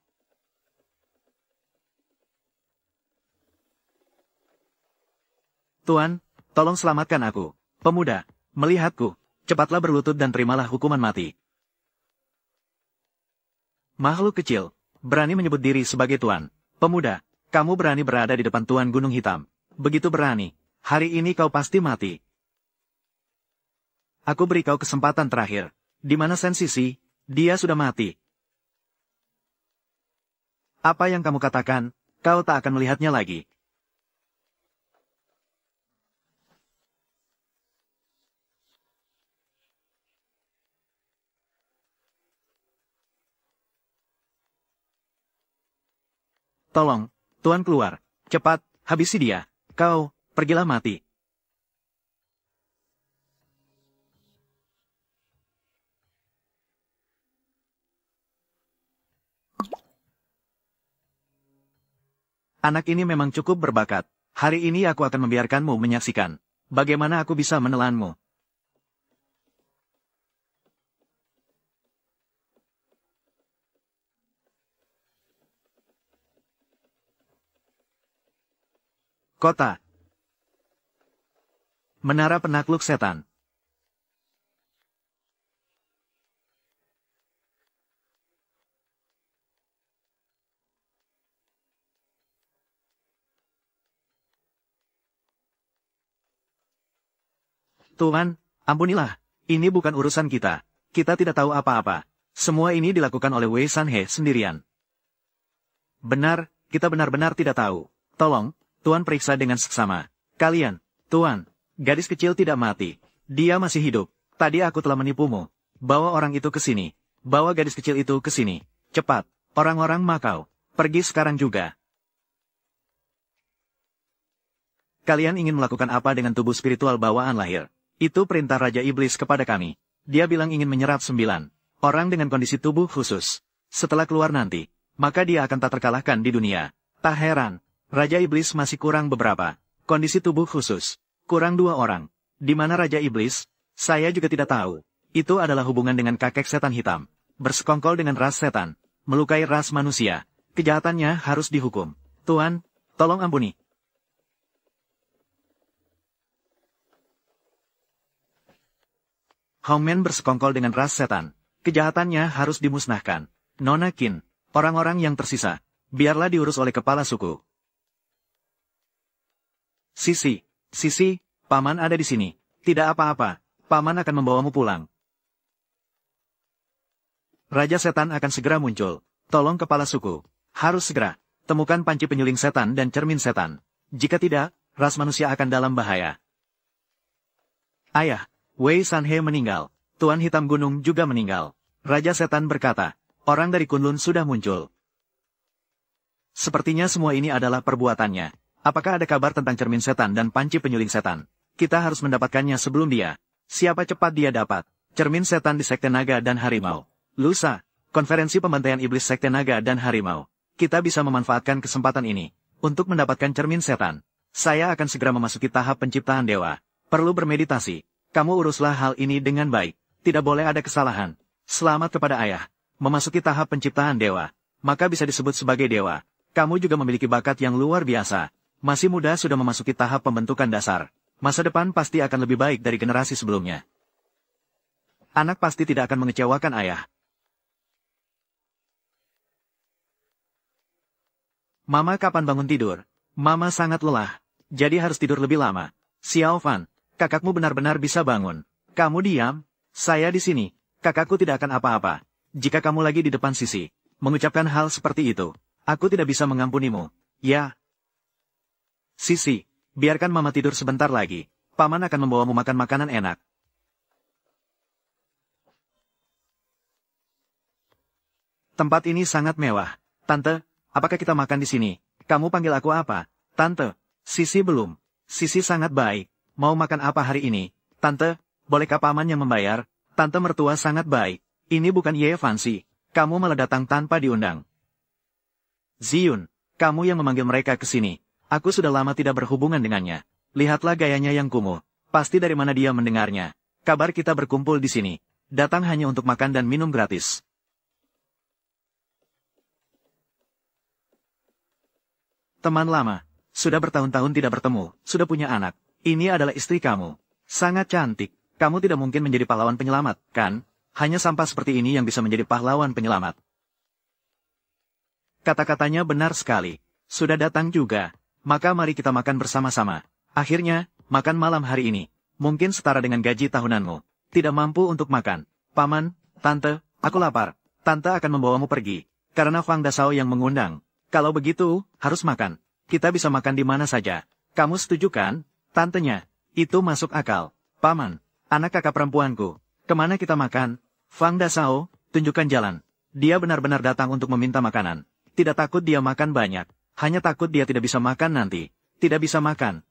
Tuan, tolong selamatkan aku. Pemuda, melihatku. Cepatlah berlutut dan terimalah hukuman mati. Makhluk kecil, berani menyebut diri sebagai Tuan. Pemuda, kamu berani berada di depan Tuan Gunung Hitam. Begitu berani, hari ini kau pasti mati. Aku beri kau kesempatan terakhir. Di mana Sen Sisi? Dia sudah mati. Apa yang kamu katakan, kau tak akan melihatnya lagi. Tolong, Tuan keluar. Cepat, habisi dia. Kau, pergilah mati. Anak ini memang cukup berbakat. Hari ini aku akan membiarkanmu menyaksikan. Bagaimana aku bisa menelanmu? Kota. Menara penakluk setan. Tuhan, ampunilah. Ini bukan urusan kita. Kita tidak tahu apa-apa. Semua ini dilakukan oleh Wei Sanhe sendirian. Benar, kita benar-benar tidak tahu. Tolong, Tuan periksa dengan seksama. Kalian, Tuan, gadis kecil tidak mati. Dia masih hidup. Tadi aku telah menipumu. Bawa orang itu ke sini. Bawa gadis kecil itu ke sini. Cepat, orang-orang Makau. Pergi sekarang juga. Kalian ingin melakukan apa dengan tubuh spiritual bawaan lahir? Itu perintah Raja Iblis kepada kami. Dia bilang ingin menyerap 9 orang dengan kondisi tubuh khusus. Setelah keluar nanti, maka dia akan tak terkalahkan di dunia. Tak heran, Raja Iblis masih kurang beberapa. Kondisi tubuh khusus. Kurang 2 orang. Di mana Raja Iblis? Saya juga tidak tahu. Itu adalah hubungan dengan kakek setan hitam. Bersekongkol dengan ras setan. Melukai ras manusia. Kejahatannya harus dihukum. Tuan, tolong ampuni. Hongmen bersekongkol dengan ras setan. Kejahatannya harus dimusnahkan. Nona Qin, orang-orang yang tersisa, biarlah diurus oleh kepala suku. Sisi, Paman ada di sini. Tidak apa-apa, Paman akan membawamu pulang. Raja setan akan segera muncul. Tolong kepala suku. Harus segera. Temukan panci penyuling setan dan cermin setan. Jika tidak, ras manusia akan dalam bahaya. Ayah, Wei Sanhe meninggal. Tuan Hitam Gunung juga meninggal. Raja setan berkata, orang dari Kunlun sudah muncul. Sepertinya semua ini adalah perbuatannya. Apakah ada kabar tentang cermin setan dan panci penyuling setan? Kita harus mendapatkannya sebelum dia. Siapa cepat dia dapat? Cermin setan di Sekte Naga dan Harimau. Lusa, konferensi pembantaian iblis Sekte Naga dan Harimau. Kita bisa memanfaatkan kesempatan ini untuk mendapatkan cermin setan. Saya akan segera memasuki tahap penciptaan dewa. Perlu bermeditasi. Kamu uruslah hal ini dengan baik. Tidak boleh ada kesalahan. Selamat kepada ayah. Memasuki tahap penciptaan dewa. Maka bisa disebut sebagai dewa. Kamu juga memiliki bakat yang luar biasa. Masih muda sudah memasuki tahap pembentukan dasar. Masa depan pasti akan lebih baik dari generasi sebelumnya. Anak pasti tidak akan mengecewakan ayah. Mama kapan bangun tidur? Mama sangat lelah. Jadi harus tidur lebih lama. Xiao Fan, kakakmu benar-benar bisa bangun. Kamu diam? Saya di sini. Kakakku tidak akan apa-apa. Jika kamu lagi di depan Sisi, mengucapkan hal seperti itu, aku tidak bisa mengampunimu. Ya. Sisi, biarkan Mama tidur sebentar lagi. Paman akan membawamu makan makanan enak. Tempat ini sangat mewah. Tante, apakah kita makan di sini? Kamu panggil aku apa? Tante, Sisi belum. Sisi sangat baik. Mau makan apa hari ini? Tante, bolehkah Paman yang membayar? Tante mertua sangat baik. Ini bukan Ye Fancy. Kamu malah datang tanpa diundang. Ziyun, kamu yang memanggil mereka ke sini. Aku sudah lama tidak berhubungan dengannya. Lihatlah gayanya yang kumuh. Pasti dari mana dia mendengarnya. Kabar kita berkumpul di sini. Datang hanya untuk makan dan minum gratis. Teman lama. Sudah bertahun-tahun tidak bertemu. Sudah punya anak. Ini adalah istri kamu. Sangat cantik. Kamu tidak mungkin menjadi pahlawan penyelamat, kan? Hanya sampah seperti ini yang bisa menjadi pahlawan penyelamat. Kata-katanya benar sekali. Sudah datang juga. Maka mari kita makan bersama-sama. Akhirnya, makan malam hari ini. Mungkin setara dengan gaji tahunanmu. Tidak mampu untuk makan. Paman, Tante, aku lapar. Tante akan membawamu pergi. Karena Fang Dasao yang mengundang. Kalau begitu, harus makan. Kita bisa makan di mana saja. Kamu setuju kan? Tantenya. Itu masuk akal. Paman, anak kakak perempuanku. Kemana kita makan? Fang Dasao, tunjukkan jalan. Dia benar-benar datang untuk meminta makanan. Tidak takut dia makan banyak. Hanya takut dia tidak bisa makan nanti. Tidak bisa makan.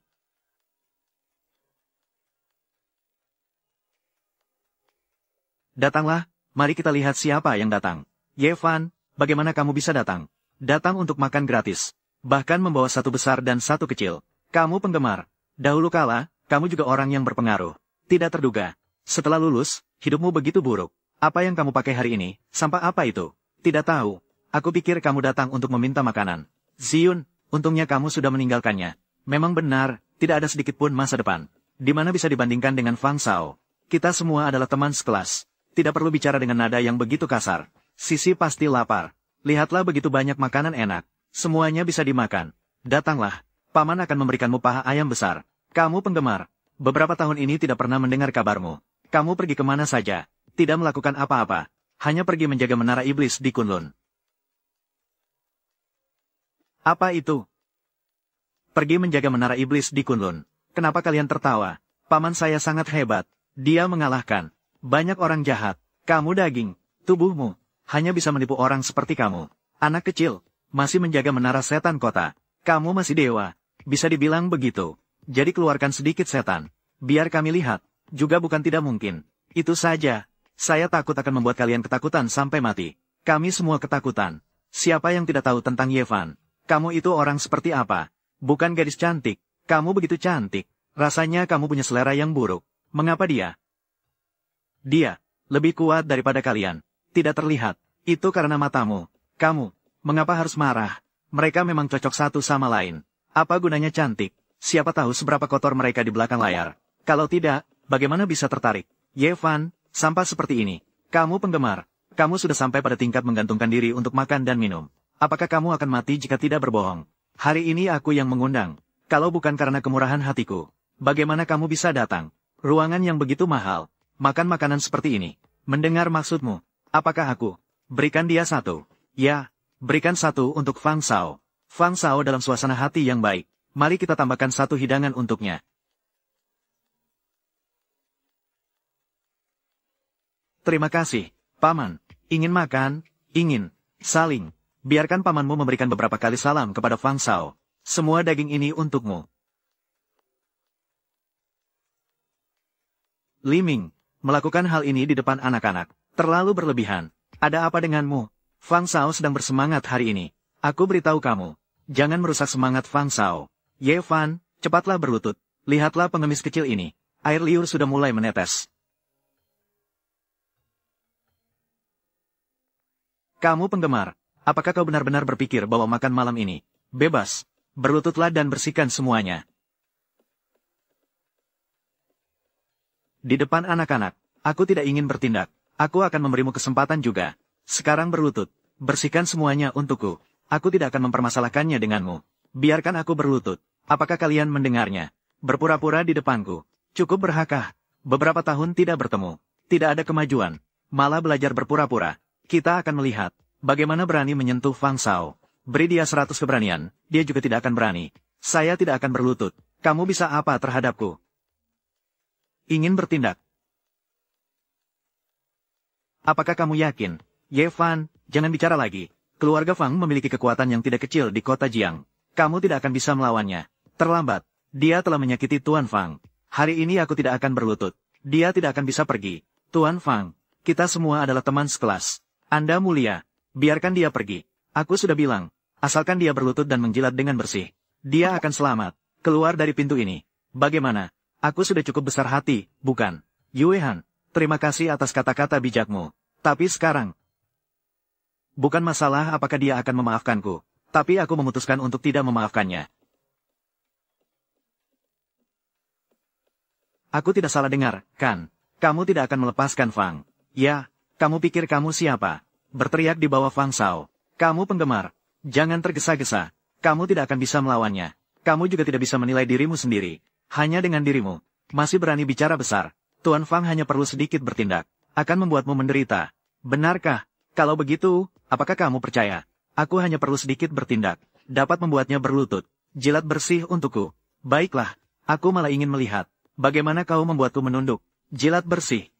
Datanglah, mari kita lihat siapa yang datang. Ye Fan, bagaimana kamu bisa datang? Datang untuk makan gratis. Bahkan membawa satu besar dan satu kecil. Kamu penggemar. Dahulu kala, kamu juga orang yang berpengaruh. Tidak terduga. Setelah lulus, hidupmu begitu buruk. Apa yang kamu pakai hari ini? Sampah apa itu? Tidak tahu. Aku pikir kamu datang untuk meminta makanan. Ziun, untungnya kamu sudah meninggalkannya. Memang benar, tidak ada sedikit pun masa depan. Di mana bisa dibandingkan dengan Fang Shao? Kita semua adalah teman sekelas. Tidak perlu bicara dengan nada yang begitu kasar. Sisi pasti lapar. Lihatlah begitu banyak makanan enak. Semuanya bisa dimakan. Datanglah. Paman akan memberikanmu paha ayam besar. Kamu penggemar. Beberapa tahun ini tidak pernah mendengar kabarmu. Kamu pergi kemana saja. Tidak melakukan apa-apa. Hanya pergi menjaga menara iblis di Kunlun. Apa itu? Pergi menjaga menara iblis di Kunlun. Kenapa kalian tertawa? Paman saya sangat hebat. Dia mengalahkan banyak orang jahat. Kamu daging. Tubuhmu hanya bisa menipu orang seperti kamu. Anak kecil. Masih menjaga menara setan kota. Kamu masih dewa. Bisa dibilang begitu. Jadi keluarkan sedikit setan. Biar kami lihat. Juga bukan tidak mungkin. Itu saja. Saya takut akan membuat kalian ketakutan sampai mati. Kami semua ketakutan. Siapa yang tidak tahu tentang Ye Fan? Kamu itu orang seperti apa? Bukan gadis cantik. Kamu begitu cantik. Rasanya kamu punya selera yang buruk. Mengapa dia? Dia lebih kuat daripada kalian. Tidak terlihat. Itu karena matamu. Kamu, mengapa harus marah? Mereka memang cocok satu sama lain. Apa gunanya cantik? Siapa tahu seberapa kotor mereka di belakang layar. Kalau tidak, bagaimana bisa tertarik? Ye Fan, sampah seperti ini. Kamu penggemar. Kamu sudah sampai pada tingkat menggantungkan diri untuk makan dan minum. Apakah kamu akan mati jika tidak berbohong? Hari ini aku yang mengundang. Kalau bukan karena kemurahan hatiku, bagaimana kamu bisa datang? Ruangan yang begitu mahal. Makan makanan seperti ini. Mendengar maksudmu. Apakah aku? Berikan dia satu. Ya, berikan satu untuk Fang Shao. Fang Shao dalam suasana hati yang baik. Mari kita tambahkan satu hidangan untuknya. Terima kasih, Paman. Ingin makan? Ingin. Saling. Biarkan pamanmu memberikan beberapa kali salam kepada Fang Shao. Semua daging ini untukmu. Li Ming, melakukan hal ini di depan anak-anak. Terlalu berlebihan. Ada apa denganmu? Fang Shao sedang bersemangat hari ini. Aku beritahu kamu. Jangan merusak semangat Fang Shao. Ye Fan, cepatlah berlutut. Lihatlah pengemis kecil ini. Air liur sudah mulai menetes. Kamu penggemar. Apakah kau benar-benar berpikir bahwa makan malam ini bebas? Berlututlah dan bersihkan semuanya. Di depan anak-anak, aku tidak ingin bertindak. Aku akan memberimu kesempatan juga. Sekarang berlutut. Bersihkan semuanya untukku. Aku tidak akan mempermasalahkannya denganmu. Biarkan aku berlutut. Apakah kalian mendengarnya? Berpura-pura di depanku. Cukup berhakah? Beberapa tahun tidak bertemu. Tidak ada kemajuan. Malah belajar berpura-pura. Kita akan melihat. Bagaimana berani menyentuh Fang Shao? Beri dia 100 keberanian, dia juga tidak akan berani. Saya tidak akan berlutut. Kamu bisa apa terhadapku? Ingin bertindak? Apakah kamu yakin? Ye Fan, jangan bicara lagi. Keluarga Fang memiliki kekuatan yang tidak kecil di kota Jiang. Kamu tidak akan bisa melawannya. Terlambat. Dia telah menyakiti Tuan Fang. Hari ini aku tidak akan berlutut. Dia tidak akan bisa pergi. Tuan Fang, kita semua adalah teman sekelas. Anda mulia. Biarkan dia pergi. Aku sudah bilang, asalkan dia berlutut dan menjilat dengan bersih. Dia akan selamat. Keluar dari pintu ini. Bagaimana? Aku sudah cukup besar hati, bukan? Yue Han, terima kasih atas kata-kata bijakmu. Tapi sekarang, bukan masalah apakah dia akan memaafkanku. Tapi aku memutuskan untuk tidak memaafkannya. Aku tidak salah dengar, kan? Kamu tidak akan melepaskan Fang. Ya, kamu pikir kamu siapa? Berteriak di bawah Fang Shao. Kamu penggemar. Jangan tergesa-gesa. Kamu tidak akan bisa melawannya. Kamu juga tidak bisa menilai dirimu sendiri. Hanya dengan dirimu. Masih berani bicara besar. Tuan Fang hanya perlu sedikit bertindak. Akan membuatmu menderita. Benarkah? Kalau begitu, apakah kamu percaya? Aku hanya perlu sedikit bertindak. Dapat membuatnya berlutut. Jilat bersih untukku. Baiklah. Aku malah ingin melihat. Bagaimana kau membuatku menunduk. Jilat bersih.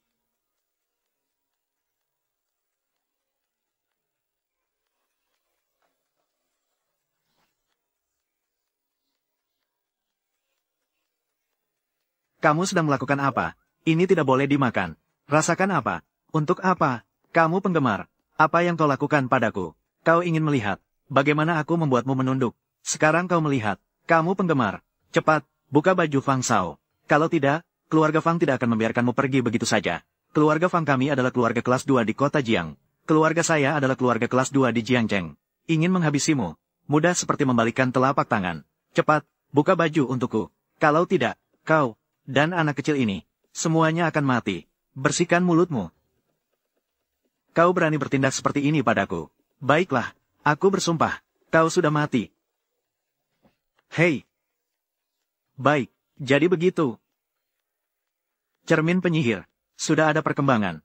Kamu sedang melakukan apa? Ini tidak boleh dimakan. Rasakan apa? Untuk apa? Kamu penggemar. Apa yang kau lakukan padaku? Kau ingin melihat. Bagaimana aku membuatmu menunduk. Sekarang kau melihat. Kamu penggemar. Cepat, buka baju Fang Shao. Kalau tidak, keluarga Fang tidak akan membiarkanmu pergi begitu saja. Keluarga Fang kami adalah keluarga kelas 2 di kota Jiang. Keluarga saya adalah keluarga kelas 2 di Jiangcheng. Ingin menghabisimu. Mudah seperti membalikkan telapak tangan. Cepat, buka baju untukku. Kalau tidak, kau dan anak kecil ini, semuanya akan mati. Bersihkan mulutmu. Kau berani bertindak seperti ini padaku. Baiklah, aku bersumpah, kau sudah mati. Hei. Baik, jadi begitu. Cermin penyihir, sudah ada perkembangan.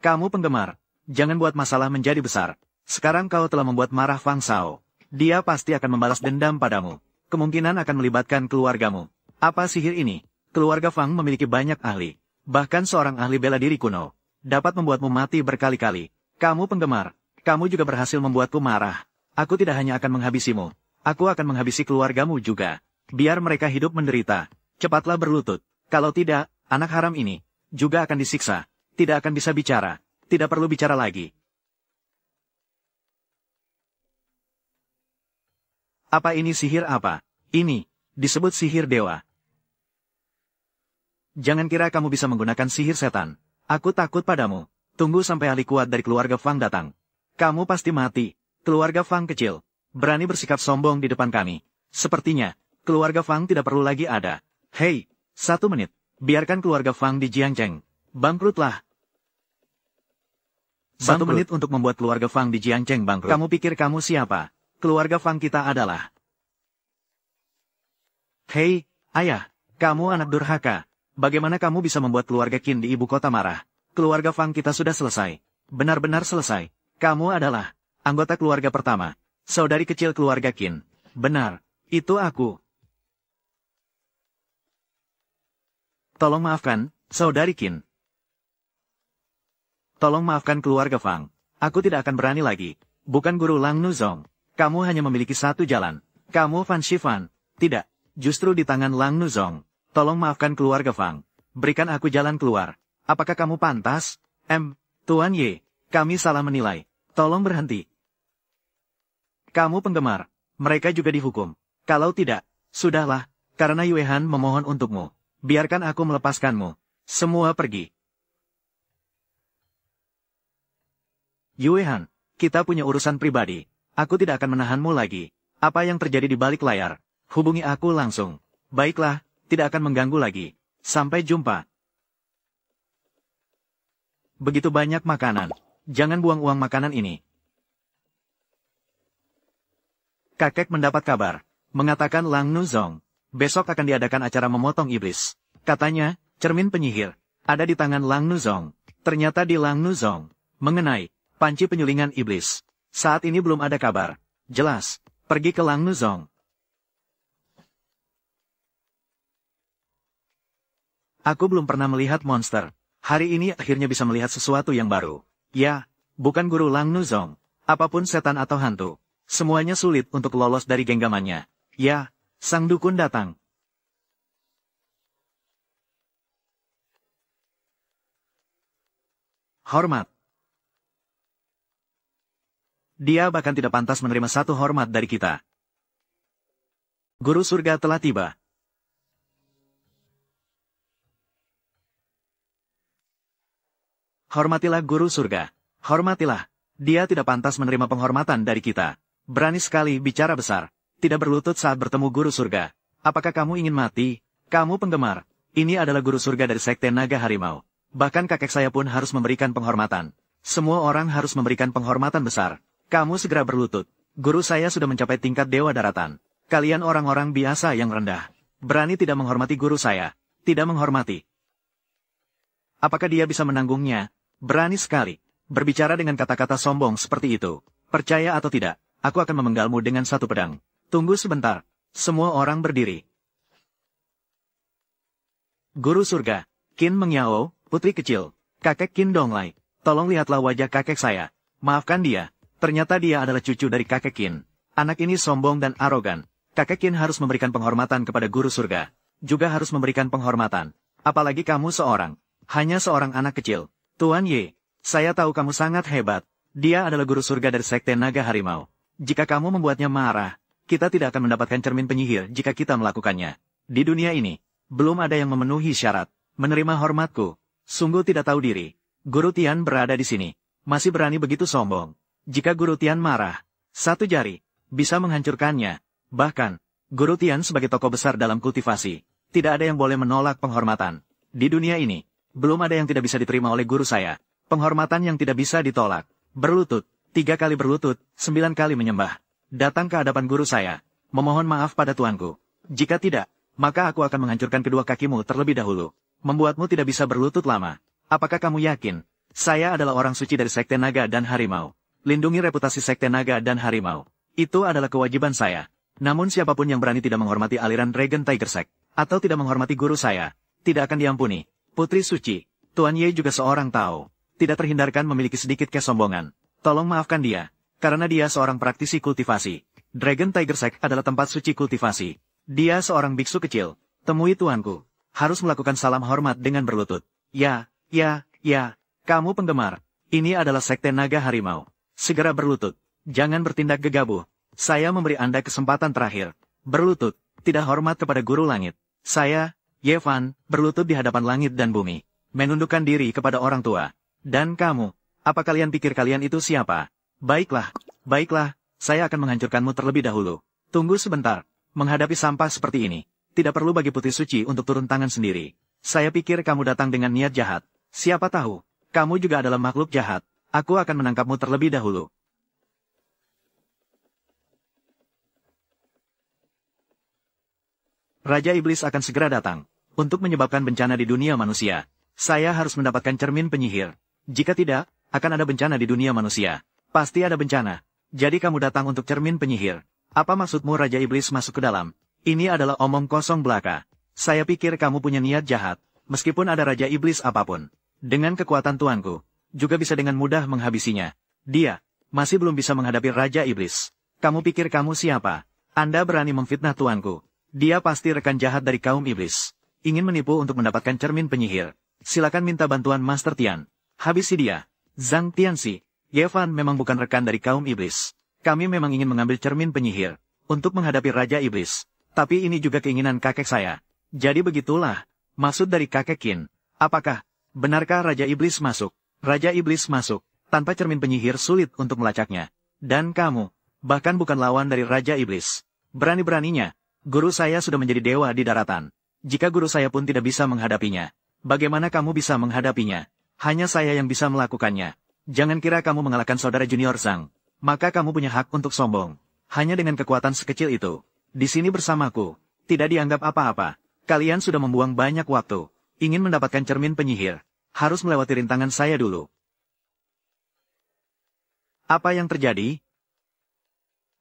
Kamu penggemar, jangan buat masalah menjadi besar. Sekarang kau telah membuat marah Fang Shao. Dia pasti akan membalas dendam padamu. Kemungkinan akan melibatkan keluargamu. Apa sihir ini? Keluarga Fang memiliki banyak ahli. Bahkan seorang ahli bela diri kuno. Dapat membuatmu mati berkali-kali. Kamu penggemar. Kamu juga berhasil membuatku marah. Aku tidak hanya akan menghabisimu. Aku akan menghabisi keluargamu juga. Biar mereka hidup menderita. Cepatlah berlutut. Kalau tidak, anak haram ini juga akan disiksa. Tidak akan bisa bicara. Tidak perlu bicara lagi. Apa ini sihir apa? Ini disebut sihir dewa. Jangan kira kamu bisa menggunakan sihir setan. Aku takut padamu. Tunggu sampai ahli kuat dari keluarga Fang datang. Kamu pasti mati. Keluarga Fang kecil. Berani bersikap sombong di depan kami. Sepertinya, keluarga Fang tidak perlu lagi ada. Hei, 1 menit. Biarkan keluarga Fang di Jiangcheng. Bangkrutlah. 1 menit untuk membuat keluarga Fang di Jiangcheng bangkrut. Kamu pikir kamu siapa? Keluarga Fang kita adalah. Hei, ayah. Kamu anak durhaka. Bagaimana kamu bisa membuat keluarga Qin di ibu kota marah? Keluarga Fang kita sudah selesai. Benar-benar selesai. Kamu adalah anggota keluarga pertama. Saudari kecil keluarga Qin. Benar. Itu aku. Tolong maafkan, saudari Qin. Tolong maafkan keluarga Fang. Aku tidak akan berani lagi. Bukan guru Lang Nuzong. Kamu hanya memiliki satu jalan. Kamu Fan Shifan. Tidak. Justru di tangan Lang Nuzong. Tolong maafkan keluarga Fang. Berikan aku jalan keluar. Apakah kamu pantas? Tuan Ye. Kami salah menilai. Tolong berhenti. Kamu penggemar. Mereka juga dihukum. Kalau tidak, sudahlah. Karena Yue Han memohon untukmu. Biarkan aku melepaskanmu. Semua pergi. Yue Han, kita punya urusan pribadi. Aku tidak akan menahanmu lagi. Apa yang terjadi di balik layar? Hubungi aku langsung. Baiklah, tidak akan mengganggu lagi. Sampai jumpa. Begitu banyak makanan. Jangan buang uang makanan ini. Kakek mendapat kabar. Mengatakan Lang Nuzong. Besok akan diadakan acara memotong iblis. Katanya, cermin penyihir. Ada di tangan Lang Nuzong. Ternyata di Lang Nuzong. Mengenai panci penyulingan iblis. Saat ini belum ada kabar. Jelas, pergi ke Lang Nuzong. Aku belum pernah melihat monster. Hari ini akhirnya bisa melihat sesuatu yang baru. Ya, bukan guru Lang Nuzong. Apapun setan atau hantu. Semuanya sulit untuk lolos dari genggamannya. Ya, sang dukun datang. Hormat. Dia bahkan tidak pantas menerima satu hormat dari kita. Guru surga telah tiba. Hormatilah guru surga. Hormatilah. Dia tidak pantas menerima penghormatan dari kita. Berani sekali bicara besar. Tidak berlutut saat bertemu guru surga. Apakah kamu ingin mati? Kamu penggemar. Ini adalah guru surga dari Sekte Naga Harimau. Bahkan kakek saya pun harus memberikan penghormatan. Semua orang harus memberikan penghormatan besar. Kamu segera berlutut. Guru saya sudah mencapai tingkat Dewa Daratan. Kalian orang-orang biasa yang rendah. Berani tidak menghormati guru saya. Tidak menghormati. Apakah dia bisa menanggungnya? Berani sekali. Berbicara dengan kata-kata sombong seperti itu. Percaya atau tidak, aku akan memenggalmu dengan satu pedang. Tunggu sebentar. Semua orang berdiri. Guru surga, Qin Mengyao, putri kecil. Kakek Qin Donglai. Tolong lihatlah wajah kakek saya. Maafkan dia. Ternyata dia adalah cucu dari kakek Qin. Anak ini sombong dan arogan. Kakek Qin harus memberikan penghormatan kepada guru surga. Juga harus memberikan penghormatan. Apalagi kamu hanya seorang anak kecil. Tuan Ye. Saya tahu kamu sangat hebat. Dia adalah guru surga dari Sekte Naga Harimau. Jika kamu membuatnya marah, kita tidak akan mendapatkan cermin penyihir jika kita melakukannya. Di dunia ini, belum ada yang memenuhi syarat. Menerima hormatku. Sungguh tidak tahu diri. Guru Tian berada di sini. Masih berani begitu sombong. Jika Guru Tian marah, satu jari bisa menghancurkannya. Bahkan, Guru Tian sebagai tokoh besar dalam kultivasi, tidak ada yang boleh menolak penghormatan. Di dunia ini, belum ada yang tidak bisa diterima oleh guru saya. Penghormatan yang tidak bisa ditolak. Berlutut, 3 kali berlutut, 9 kali menyembah. Datang ke hadapan guru saya. Memohon maaf pada tuanku. Jika tidak, maka aku akan menghancurkan kedua kakimu terlebih dahulu. Membuatmu tidak bisa berlutut lama. Apakah kamu yakin? Saya adalah orang suci dari Sekte Naga dan Harimau. Lindungi reputasi Sekte Naga dan Harimau. Itu adalah kewajiban saya. Namun siapapun yang berani tidak menghormati aliran Dragon Tiger Sect, atau tidak menghormati guru saya, tidak akan diampuni. Putri suci, Tuan Ye juga seorang Tao. Tidak terhindarkan memiliki sedikit kesombongan. Tolong maafkan dia, karena dia seorang praktisi kultivasi. Dragon Tiger Sect adalah tempat suci kultivasi. Dia seorang biksu kecil. Temui tuanku. Harus melakukan salam hormat dengan berlutut. Ya, kamu penggemar. Ini adalah Sekte Naga Harimau. Segera berlutut. Jangan bertindak gegabah. Saya memberi Anda kesempatan terakhir. Berlutut. Tidak hormat kepada guru langit. Saya, Ye Fan, berlutut di hadapan langit dan bumi. Menundukkan diri kepada orang tua. Dan kamu, apa kalian pikir kalian itu siapa? Baiklah, saya akan menghancurkanmu terlebih dahulu. Tunggu sebentar. Menghadapi sampah seperti ini, tidak perlu bagi putri suci untuk turun tangan sendiri. Saya pikir kamu datang dengan niat jahat. Siapa tahu, kamu juga adalah makhluk jahat. Aku akan menangkapmu terlebih dahulu. Raja Iblis akan segera datang. Untuk menyebabkan bencana di dunia manusia, saya harus mendapatkan cermin penyihir. Jika tidak, akan ada bencana di dunia manusia. Pasti ada bencana. Jadi kamu datang untuk cermin penyihir. Apa maksudmu Raja Iblis masuk ke dalam? Ini adalah omong kosong belaka. Saya pikir kamu punya niat jahat. Meskipun ada Raja Iblis apapun. Dengan kekuatan tuanku, juga bisa dengan mudah menghabisinya. Dia masih belum bisa menghadapi Raja Iblis. Kamu pikir kamu siapa? Anda berani memfitnah tuanku. Dia pasti rekan jahat dari kaum iblis. Ingin menipu untuk mendapatkan cermin penyihir. Silakan minta bantuan Master Tian. Habisi dia. Zhang Tianxi, Ye Fan memang bukan rekan dari kaum iblis. Kami memang ingin mengambil cermin penyihir untuk menghadapi Raja Iblis. Tapi ini juga keinginan kakek saya. Jadi begitulah. Maksud dari kakek Qin. Apakah benarkah Raja Iblis masuk? Raja Iblis masuk. Tanpa cermin penyihir sulit untuk melacaknya. Dan kamu, bahkan bukan lawan dari Raja Iblis. Berani-beraninya, guru saya sudah menjadi dewa di daratan. Jika guru saya pun tidak bisa menghadapinya, bagaimana kamu bisa menghadapinya? Hanya saya yang bisa melakukannya. Jangan kira kamu mengalahkan saudara junior Zhang. Maka kamu punya hak untuk sombong. Hanya dengan kekuatan sekecil itu. Di sini bersamaku. Tidak dianggap apa-apa. Kalian sudah membuang banyak waktu. Ingin mendapatkan cermin penyihir. Harus melewati rintangan saya dulu. Apa yang terjadi?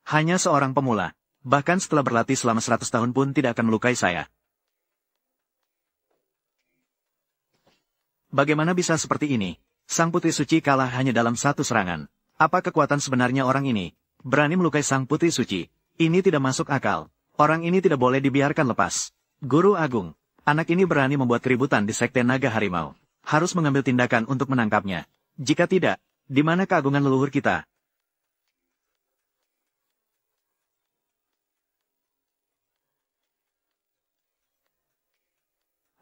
Hanya seorang pemula. Bahkan setelah berlatih selama 100 tahun pun tidak akan melukai saya. Bagaimana bisa seperti ini? Sang putri suci kalah hanya dalam satu serangan. Apa kekuatan sebenarnya orang ini? Berani melukai sang putri suci. Ini tidak masuk akal. Orang ini tidak boleh dibiarkan lepas. Guru Agung. Anak ini berani membuat keributan di Sekte Naga Harimau. Harus mengambil tindakan untuk menangkapnya. Jika tidak, di mana keagungan leluhur kita?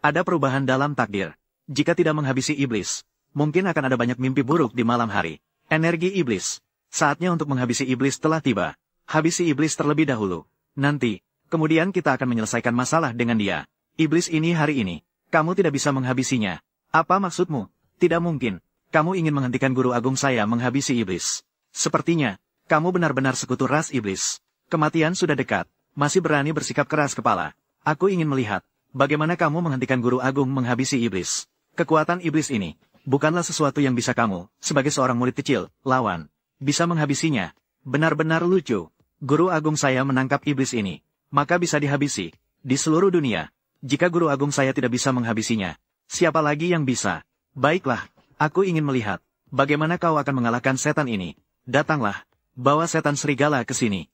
Ada perubahan dalam takdir. Jika tidak menghabisi iblis, mungkin akan ada banyak mimpi buruk di malam hari. Energi iblis. Saatnya untuk menghabisi iblis telah tiba. Habisi iblis terlebih dahulu. Nanti, kemudian kita akan menyelesaikan masalah dengan dia. Iblis ini hari ini. Kamu tidak bisa menghabisinya. Apa maksudmu? Tidak mungkin. Kamu ingin menghentikan guru agung saya menghabisi iblis. Sepertinya, kamu benar-benar sekutu ras iblis. Kematian sudah dekat. Masih berani bersikap keras kepala. Aku ingin melihat, bagaimana kamu menghentikan guru agung menghabisi iblis. Kekuatan iblis ini, bukanlah sesuatu yang bisa kamu, sebagai seorang murid kecil, lawan. Bisa menghabisinya. Benar-benar lucu. Guru agung saya menangkap iblis ini. Maka bisa dihabisi. Di seluruh dunia. Jika guru agung saya tidak bisa menghabisinya, siapa lagi yang bisa? Baiklah, aku ingin melihat, bagaimana kau akan mengalahkan setan ini. Datanglah, bawa setan serigala ke sini.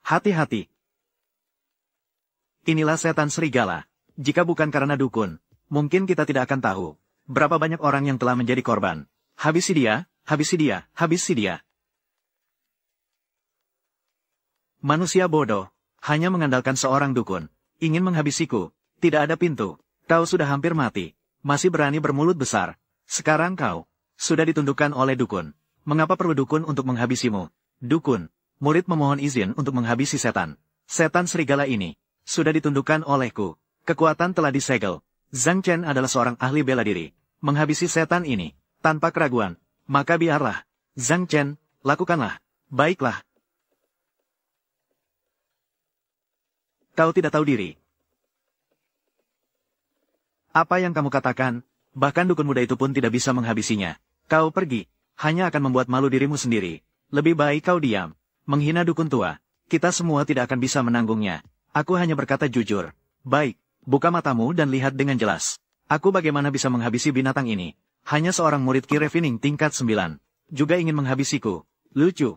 Hati-hati. Inilah setan serigala. Jika bukan karena dukun, mungkin kita tidak akan tahu berapa banyak orang yang telah menjadi korban. Habisi dia, habisi dia, habisi dia. Manusia bodoh, hanya mengandalkan seorang dukun. Ingin menghabisiku, tidak ada pintu. Kau sudah hampir mati, masih berani bermulut besar. Sekarang kau sudah ditundukkan oleh dukun. Mengapa perlu dukun untuk menghabisimu? Dukun, murid memohon izin untuk menghabisi setan. Setan serigala ini sudah ditundukkan olehku. Kekuatan telah disegel. Zhang Chen adalah seorang ahli bela diri. Menghabisi setan ini, tanpa keraguan. Maka biarlah. Zhang Chen, lakukanlah. Baiklah. Kau tidak tahu diri. Apa yang kamu katakan, bahkan dukun muda itu pun tidak bisa menghabisinya. Kau pergi, hanya akan membuat malu dirimu sendiri. Lebih baik kau diam. Menghina dukun tua, kita semua tidak akan bisa menanggungnya. Aku hanya berkata jujur. Baik, buka matamu dan lihat dengan jelas. Aku bagaimana bisa menghabisi binatang ini. Hanya seorang murid Ki Refining tingkat 9. Juga ingin menghabisiku. Lucu.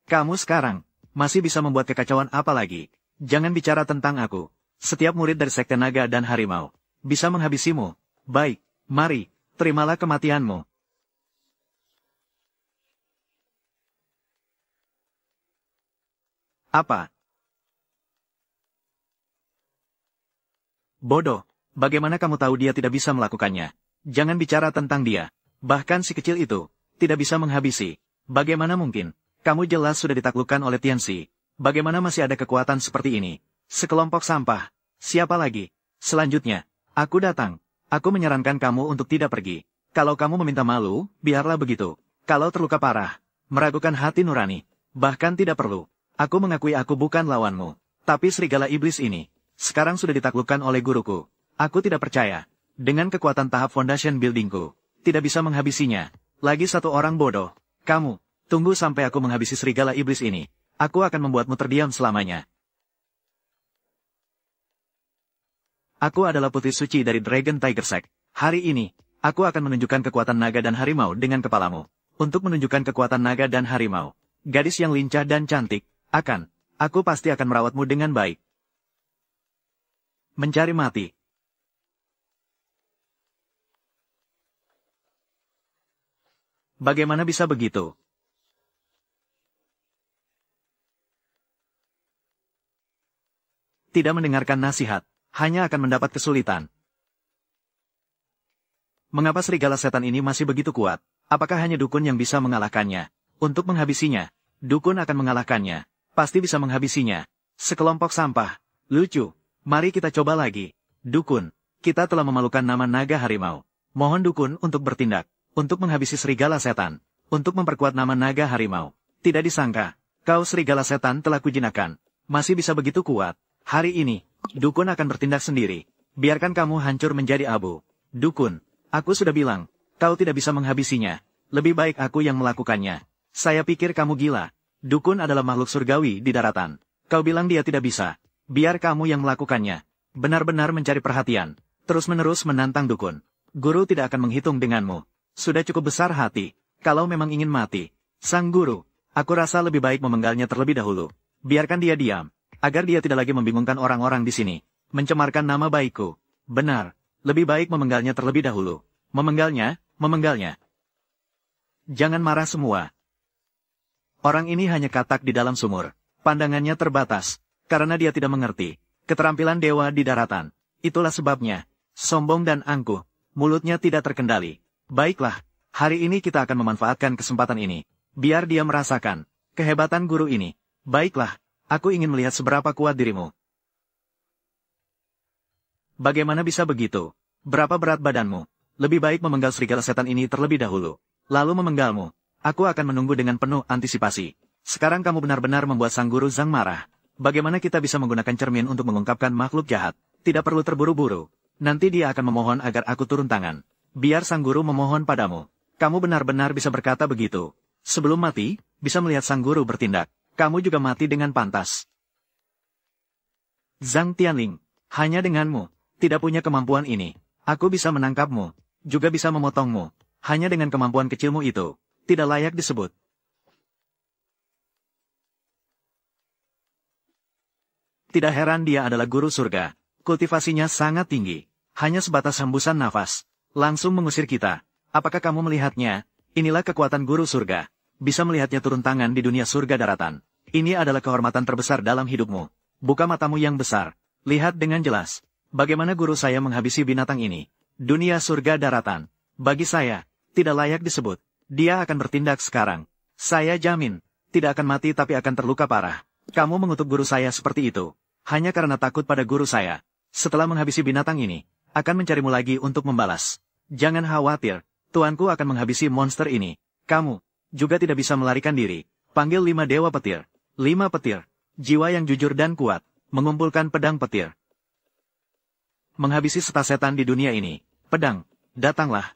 Kamu sekarang, masih bisa membuat kekacauan apa lagi? Jangan bicara tentang aku. Setiap murid dari Sekte Naga dan Harimau bisa menghabisimu. Baik, mari, terimalah kematianmu. Apa? Bodoh, bagaimana kamu tahu dia tidak bisa melakukannya? Jangan bicara tentang dia. Bahkan si kecil itu tidak bisa menghabisi. Bagaimana mungkin? Kamu jelas sudah ditaklukkan oleh Tianxi. Bagaimana masih ada kekuatan seperti ini? Sekelompok sampah. Siapa lagi? Selanjutnya, aku datang. Aku menyarankan kamu untuk tidak pergi. Kalau kamu meminta malu, biarlah begitu. Kalau terluka parah, meragukan hati nurani, bahkan tidak perlu. Aku mengakui aku bukan lawanmu. Tapi serigala iblis ini, sekarang sudah ditaklukkan oleh guruku. Aku tidak percaya. Dengan kekuatan tahap foundation buildingku, tidak bisa menghabisinya. Lagi satu orang bodoh. Kamu, tunggu sampai aku menghabisi serigala iblis ini. Aku akan membuatmu terdiam selamanya. Aku adalah putri suci dari Dragon Tiger Sect. Hari ini, aku akan menunjukkan kekuatan naga dan harimau dengan kepalamu. Untuk menunjukkan kekuatan naga dan harimau, gadis yang lincah dan cantik, aku pasti akan merawatmu dengan baik. Mencari mati. Bagaimana bisa begitu? Tidak mendengarkan nasihat, hanya akan mendapat kesulitan. Mengapa serigala setan ini masih begitu kuat? Apakah hanya dukun yang bisa mengalahkannya? Untuk menghabisinya, dukun akan mengalahkannya. Pasti bisa menghabisinya. Sekelompok sampah. Lucu. Mari kita coba lagi. Dukun, kita telah memalukan nama naga harimau. Mohon dukun untuk bertindak. Untuk menghabisi serigala setan. Untuk memperkuat nama naga harimau. Tidak disangka, kau serigala setan telah kujinakan. Masih bisa begitu kuat. Hari ini, dukun akan bertindak sendiri. Biarkan kamu hancur menjadi abu. Dukun, aku sudah bilang, kau tidak bisa menghabisinya. Lebih baik aku yang melakukannya. Saya pikir kamu gila. Dukun adalah makhluk surgawi di daratan. Kau bilang dia tidak bisa. Biar kamu yang melakukannya. Benar-benar mencari perhatian. Terus-menerus menantang dukun. Guru tidak akan menghitung denganmu. Sudah cukup besar hati. Kalau memang ingin mati. Sang guru, aku rasa lebih baik memenggalnya terlebih dahulu. Biarkan dia diam. Agar dia tidak lagi membingungkan orang-orang di sini. Mencemarkan nama baikku. Benar. Lebih baik memenggalnya terlebih dahulu. Memenggalnya. Jangan marah semua. Orang ini hanya katak di dalam sumur. Pandangannya terbatas. Karena dia tidak mengerti. Keterampilan dewa di daratan. Itulah sebabnya. Sombong dan angkuh. Mulutnya tidak terkendali. Baiklah, hari ini kita akan memanfaatkan kesempatan ini. Biar dia merasakan kehebatan guru ini. Baiklah, aku ingin melihat seberapa kuat dirimu. Bagaimana bisa begitu? Berapa berat badanmu? Lebih baik memenggal serigala setan ini terlebih dahulu. Lalu memenggalmu. Aku akan menunggu dengan penuh antisipasi. Sekarang kamu benar-benar membuat sang guru Zhang marah. Bagaimana kita bisa menggunakan cermin untuk mengungkapkan makhluk jahat? Tidak perlu terburu-buru. Nanti dia akan memohon agar aku turun tangan. Biar sang guru memohon padamu. Kamu benar-benar bisa berkata begitu. Sebelum mati, bisa melihat sang guru bertindak. Kamu juga mati dengan pantas. Zhang Tianling, hanya denganmu, tidak punya kemampuan ini. Aku bisa menangkapmu, juga bisa memotongmu. Hanya dengan kemampuan kecilmu itu. Tidak layak disebut. Tidak heran dia adalah guru surga. Kultivasinya sangat tinggi. Hanya sebatas hembusan nafas. Langsung mengusir kita. Apakah kamu melihatnya? Inilah kekuatan guru surga. Bisa melihatnya turun tangan di dunia surga daratan. Ini adalah kehormatan terbesar dalam hidupmu. Buka matamu yang besar. Lihat dengan jelas. Bagaimana guru saya menghabisi binatang ini. Dunia surga daratan. Bagi saya, tidak layak disebut. Dia akan bertindak sekarang. Saya jamin, tidak akan mati tapi akan terluka parah. Kamu mengutuk guru saya seperti itu. Hanya karena takut pada guru saya. Setelah menghabisi binatang ini, akan mencarimu lagi untuk membalas. Jangan khawatir, tuanku akan menghabisi monster ini. Kamu juga tidak bisa melarikan diri. Panggil 5 dewa petir. 5 petir. Jiwa yang jujur dan kuat. Mengumpulkan pedang petir. Menghabisi seta setan di dunia ini. Pedang, datanglah.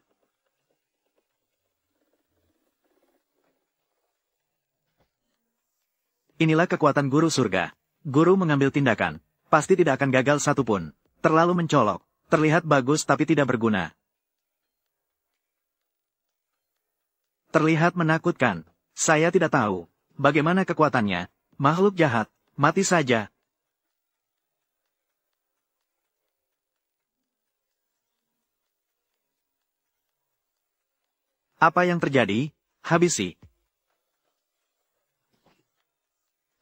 Inilah kekuatan guru surga. Guru mengambil tindakan. Pasti tidak akan gagal satupun. Terlalu mencolok. Terlihat bagus tapi tidak berguna. Terlihat menakutkan. Saya tidak tahu. Bagaimana kekuatannya? Makhluk jahat. Mati saja. Apa yang terjadi? Habisi.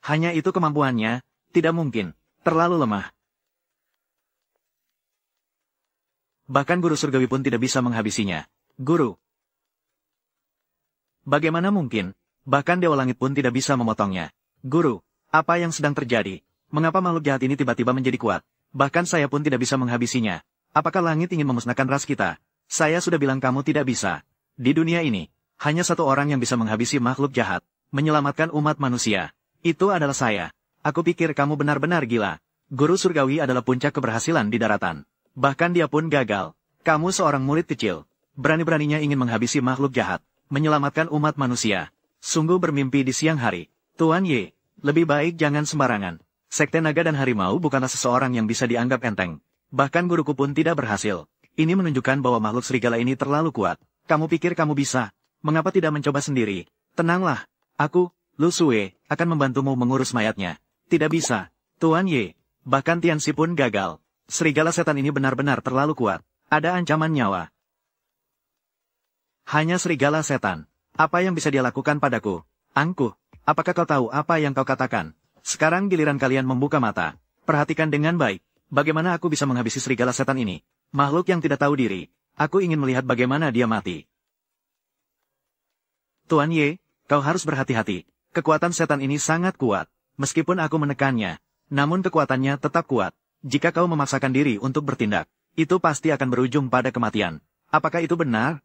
Hanya itu kemampuannya? Tidak mungkin. Terlalu lemah. Bahkan guru surgawi pun tidak bisa menghabisinya. Guru. Bagaimana mungkin? Bahkan Dewa Langit pun tidak bisa memotongnya. Guru, apa yang sedang terjadi? Mengapa makhluk jahat ini tiba-tiba menjadi kuat? Bahkan saya pun tidak bisa menghabisinya. Apakah langit ingin memusnahkan ras kita? Saya sudah bilang kamu tidak bisa. Di dunia ini, hanya satu orang yang bisa menghabisi makhluk jahat. Menyelamatkan umat manusia. Itu adalah saya. Aku pikir kamu benar-benar gila. Guru surgawi adalah puncak keberhasilan di daratan. Bahkan dia pun gagal. Kamu seorang murid kecil. Berani-beraninya ingin menghabisi makhluk jahat. Menyelamatkan umat manusia. Sungguh bermimpi di siang hari. Tuan Ye, lebih baik jangan sembarangan. Sekte naga dan harimau bukanlah seseorang yang bisa dianggap enteng. Bahkan guruku pun tidak berhasil. Ini menunjukkan bahwa makhluk serigala ini terlalu kuat. Kamu pikir kamu bisa? Mengapa tidak mencoba sendiri? Tenanglah. Aku, Lu Sue, akan membantumu mengurus mayatnya. Tidak bisa. Tuan Ye. Bahkan Tianxi pun gagal. Serigala setan ini benar-benar terlalu kuat. Ada ancaman nyawa. Hanya serigala setan. Apa yang bisa dia lakukan padaku? Angkuh, apakah kau tahu apa yang kau katakan? Sekarang giliran kalian membuka mata. Perhatikan dengan baik. Bagaimana aku bisa menghabisi serigala setan ini? Makhluk yang tidak tahu diri. Aku ingin melihat bagaimana dia mati. Tuan Ye, kau harus berhati-hati. Kekuatan setan ini sangat kuat. Meskipun aku menekannya, namun kekuatannya tetap kuat. Jika kau memaksakan diri untuk bertindak, itu pasti akan berujung pada kematian. Apakah itu benar?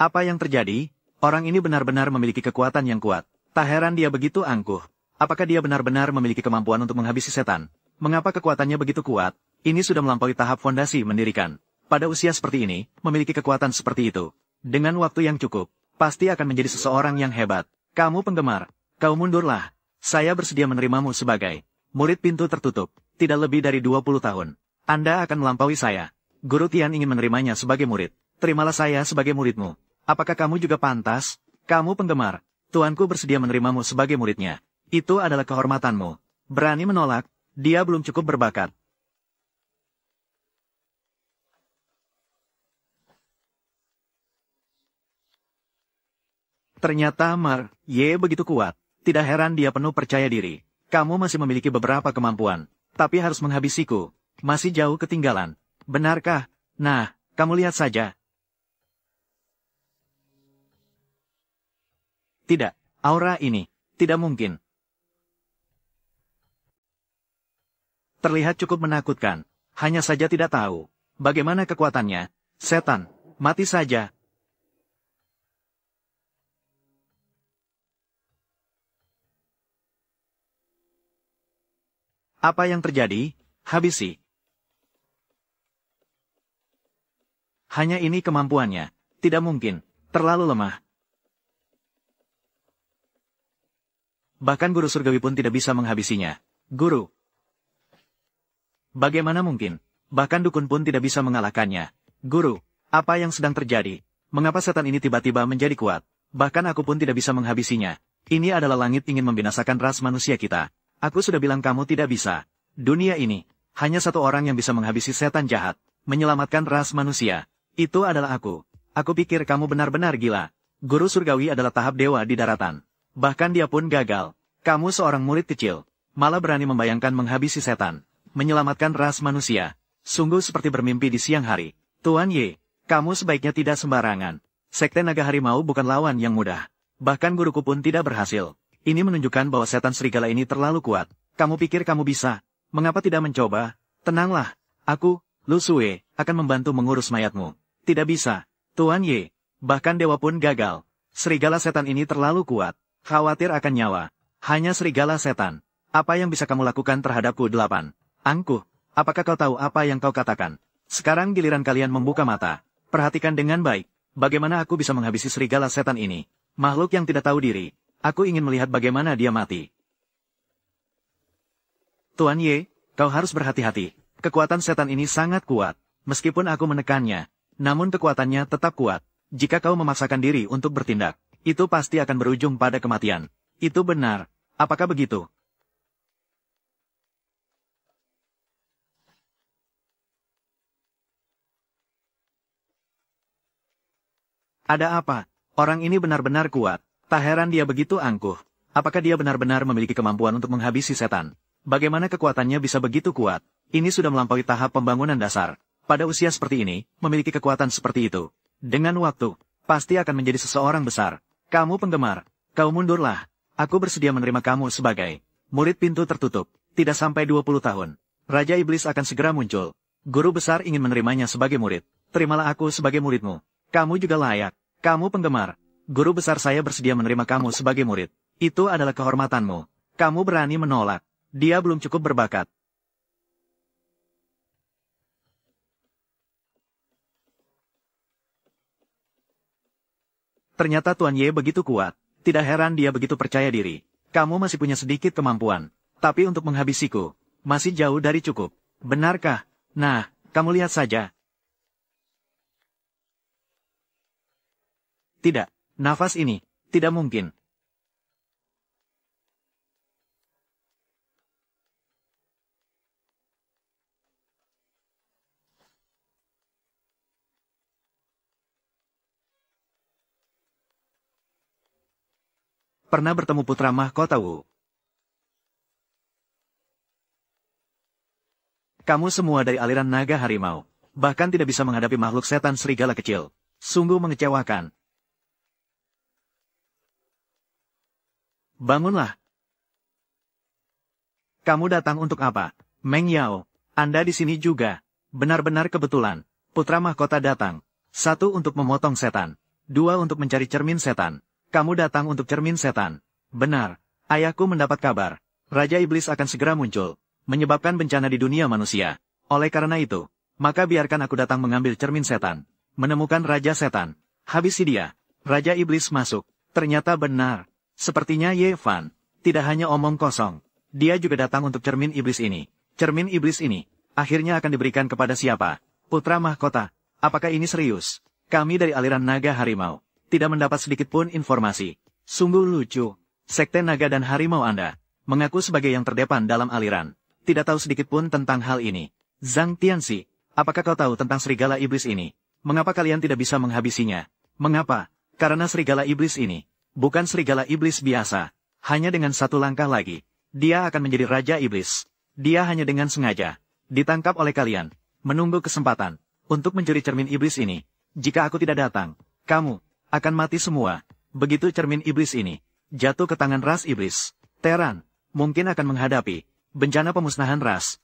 Apa yang terjadi? Orang ini benar-benar memiliki kekuatan yang kuat. Tak heran dia begitu angkuh. Apakah dia benar-benar memiliki kemampuan untuk menghabisi setan? Mengapa kekuatannya begitu kuat? Ini sudah melampaui tahap fondasi mendirikan. Pada usia seperti ini, memiliki kekuatan seperti itu. Dengan waktu yang cukup, pasti akan menjadi seseorang yang hebat. Kamu penggemar, kau mundurlah. Saya bersedia menerimamu sebagai murid pintu tertutup. Tidak lebih dari 20 tahun. Anda akan melampaui saya. Guru Tian ingin menerimanya sebagai murid. Terimalah saya sebagai muridmu. Apakah kamu juga pantas? Kamu penggemar. Tuanku bersedia menerimamu sebagai muridnya. Itu adalah kehormatanmu. Berani menolak, dia belum cukup berbakat. Ternyata Ye begitu kuat. Tidak heran dia penuh percaya diri. Kamu masih memiliki beberapa kemampuan. Tapi harus menghabisiku. Masih jauh ketinggalan. Benarkah? Nah, kamu lihat saja. Tidak, aura ini. Tidak mungkin. Terlihat cukup menakutkan. Hanya saja tidak tahu. Bagaimana kekuatannya? Setan, mati saja. Apa yang terjadi? Habisi. Hanya ini kemampuannya. Tidak mungkin. Terlalu lemah. Bahkan guru surgawi pun tidak bisa menghabisinya. Guru. Bagaimana mungkin? Bahkan dukun pun tidak bisa mengalahkannya. Guru, apa yang sedang terjadi? Mengapa setan ini tiba-tiba menjadi kuat? Bahkan aku pun tidak bisa menghabisinya. Ini adalah langit ingin membinasakan ras manusia kita. Aku sudah bilang kamu tidak bisa. Dunia ini, hanya satu orang yang bisa menghabisi setan jahat. Menyelamatkan ras manusia. Itu adalah aku. Aku pikir kamu benar-benar gila. Guru surgawi adalah tahap dewa di daratan. Bahkan dia pun gagal. Kamu seorang murid kecil. Malah berani membayangkan menghabisi setan. Menyelamatkan ras manusia. Sungguh seperti bermimpi di siang hari. Tuan Ye, kamu sebaiknya tidak sembarangan. Sekte Naga Harimau bukan lawan yang mudah. Bahkan guruku pun tidak berhasil. Ini menunjukkan bahwa setan serigala ini terlalu kuat. Kamu pikir kamu bisa? Mengapa tidak mencoba? Tenanglah. Aku, Lu Sue, akan membantu mengurus mayatmu. Tidak bisa. Tuan Ye. Bahkan dewa pun gagal. Serigala setan ini terlalu kuat. Khawatir akan nyawa. Hanya serigala setan. Apa yang bisa kamu lakukan terhadapku 8? Angkuh. Apakah kau tahu apa yang kau katakan? Sekarang giliran kalian membuka mata. Perhatikan dengan baik. Bagaimana aku bisa menghabisi serigala setan ini? Makhluk yang tidak tahu diri. Aku ingin melihat bagaimana dia mati. Tuan Ye, kau harus berhati-hati. Kekuatan setan ini sangat kuat. Meskipun aku menekannya, namun kekuatannya tetap kuat. Jika kau memaksakan diri untuk bertindak, itu pasti akan berujung pada kematian. Itu benar. Apakah begitu? Ada apa? Orang ini benar-benar kuat. Tak heran dia begitu angkuh. Apakah dia benar-benar memiliki kemampuan untuk menghabisi setan? Bagaimana kekuatannya bisa begitu kuat? Ini sudah melampaui tahap pembangunan dasar. Pada usia seperti ini, memiliki kekuatan seperti itu. Dengan waktu, pasti akan menjadi seseorang besar. Kamu penggemar, kau mundurlah. Aku bersedia menerima kamu sebagai murid pintu tertutup. Tidak sampai 20 tahun. Raja Iblis akan segera muncul. Guru besar ingin menerimanya sebagai murid. Terimalah aku sebagai muridmu. Kamu juga layak. Kamu penggemar. Guru besar saya bersedia menerima kamu sebagai murid. Itu adalah kehormatanmu. Kamu berani menolak. Dia belum cukup berbakat. Ternyata Tuan Ye begitu kuat. Tidak heran dia begitu percaya diri. Kamu masih punya sedikit kemampuan. Tapi untuk menghabisiku, masih jauh dari cukup. Benarkah? Nah, kamu lihat saja. Tidak. Nafas ini, tidak mungkin. Pernah bertemu putra mahkota Wu? Kamu semua dari aliran naga harimau. Bahkan tidak bisa menghadapi makhluk setan serigala kecil. Sungguh mengecewakan. Bangunlah. Kamu datang untuk apa? Meng Yao, Anda di sini juga. Benar-benar kebetulan. Putra mahkota datang. 1 untuk memotong setan. 2 untuk mencari cermin setan. Kamu datang untuk cermin setan. Benar. Ayahku mendapat kabar. Raja Iblis akan segera muncul. Menyebabkan bencana di dunia manusia. Oleh karena itu, maka biarkan aku datang mengambil cermin setan. Menemukan Raja Setan. Habisi dia. Raja Iblis masuk. Ternyata benar. Sepertinya Ye Fan. Tidak hanya omong kosong. Dia juga datang untuk cermin iblis ini. Cermin iblis ini, akhirnya akan diberikan kepada siapa? Putra mahkota. Apakah ini serius? Kami dari aliran naga harimau. Tidak mendapat sedikit pun informasi. Sungguh lucu. Sekte naga dan harimau Anda. Mengaku sebagai yang terdepan dalam aliran. Tidak tahu sedikit pun tentang hal ini. Zhang Tianxi. Apakah kau tahu tentang serigala iblis ini? Mengapa kalian tidak bisa menghabisinya? Mengapa? Karena serigala iblis ini bukan serigala iblis biasa. Hanya dengan satu langkah lagi, dia akan menjadi Raja Iblis. Dia hanya dengan sengaja ditangkap oleh kalian, menunggu kesempatan untuk mencuri cermin iblis ini. Jika aku tidak datang, kamu akan mati semua. Begitu cermin iblis ini jatuh ke tangan ras iblis, Teran mungkin akan menghadapi bencana pemusnahan ras.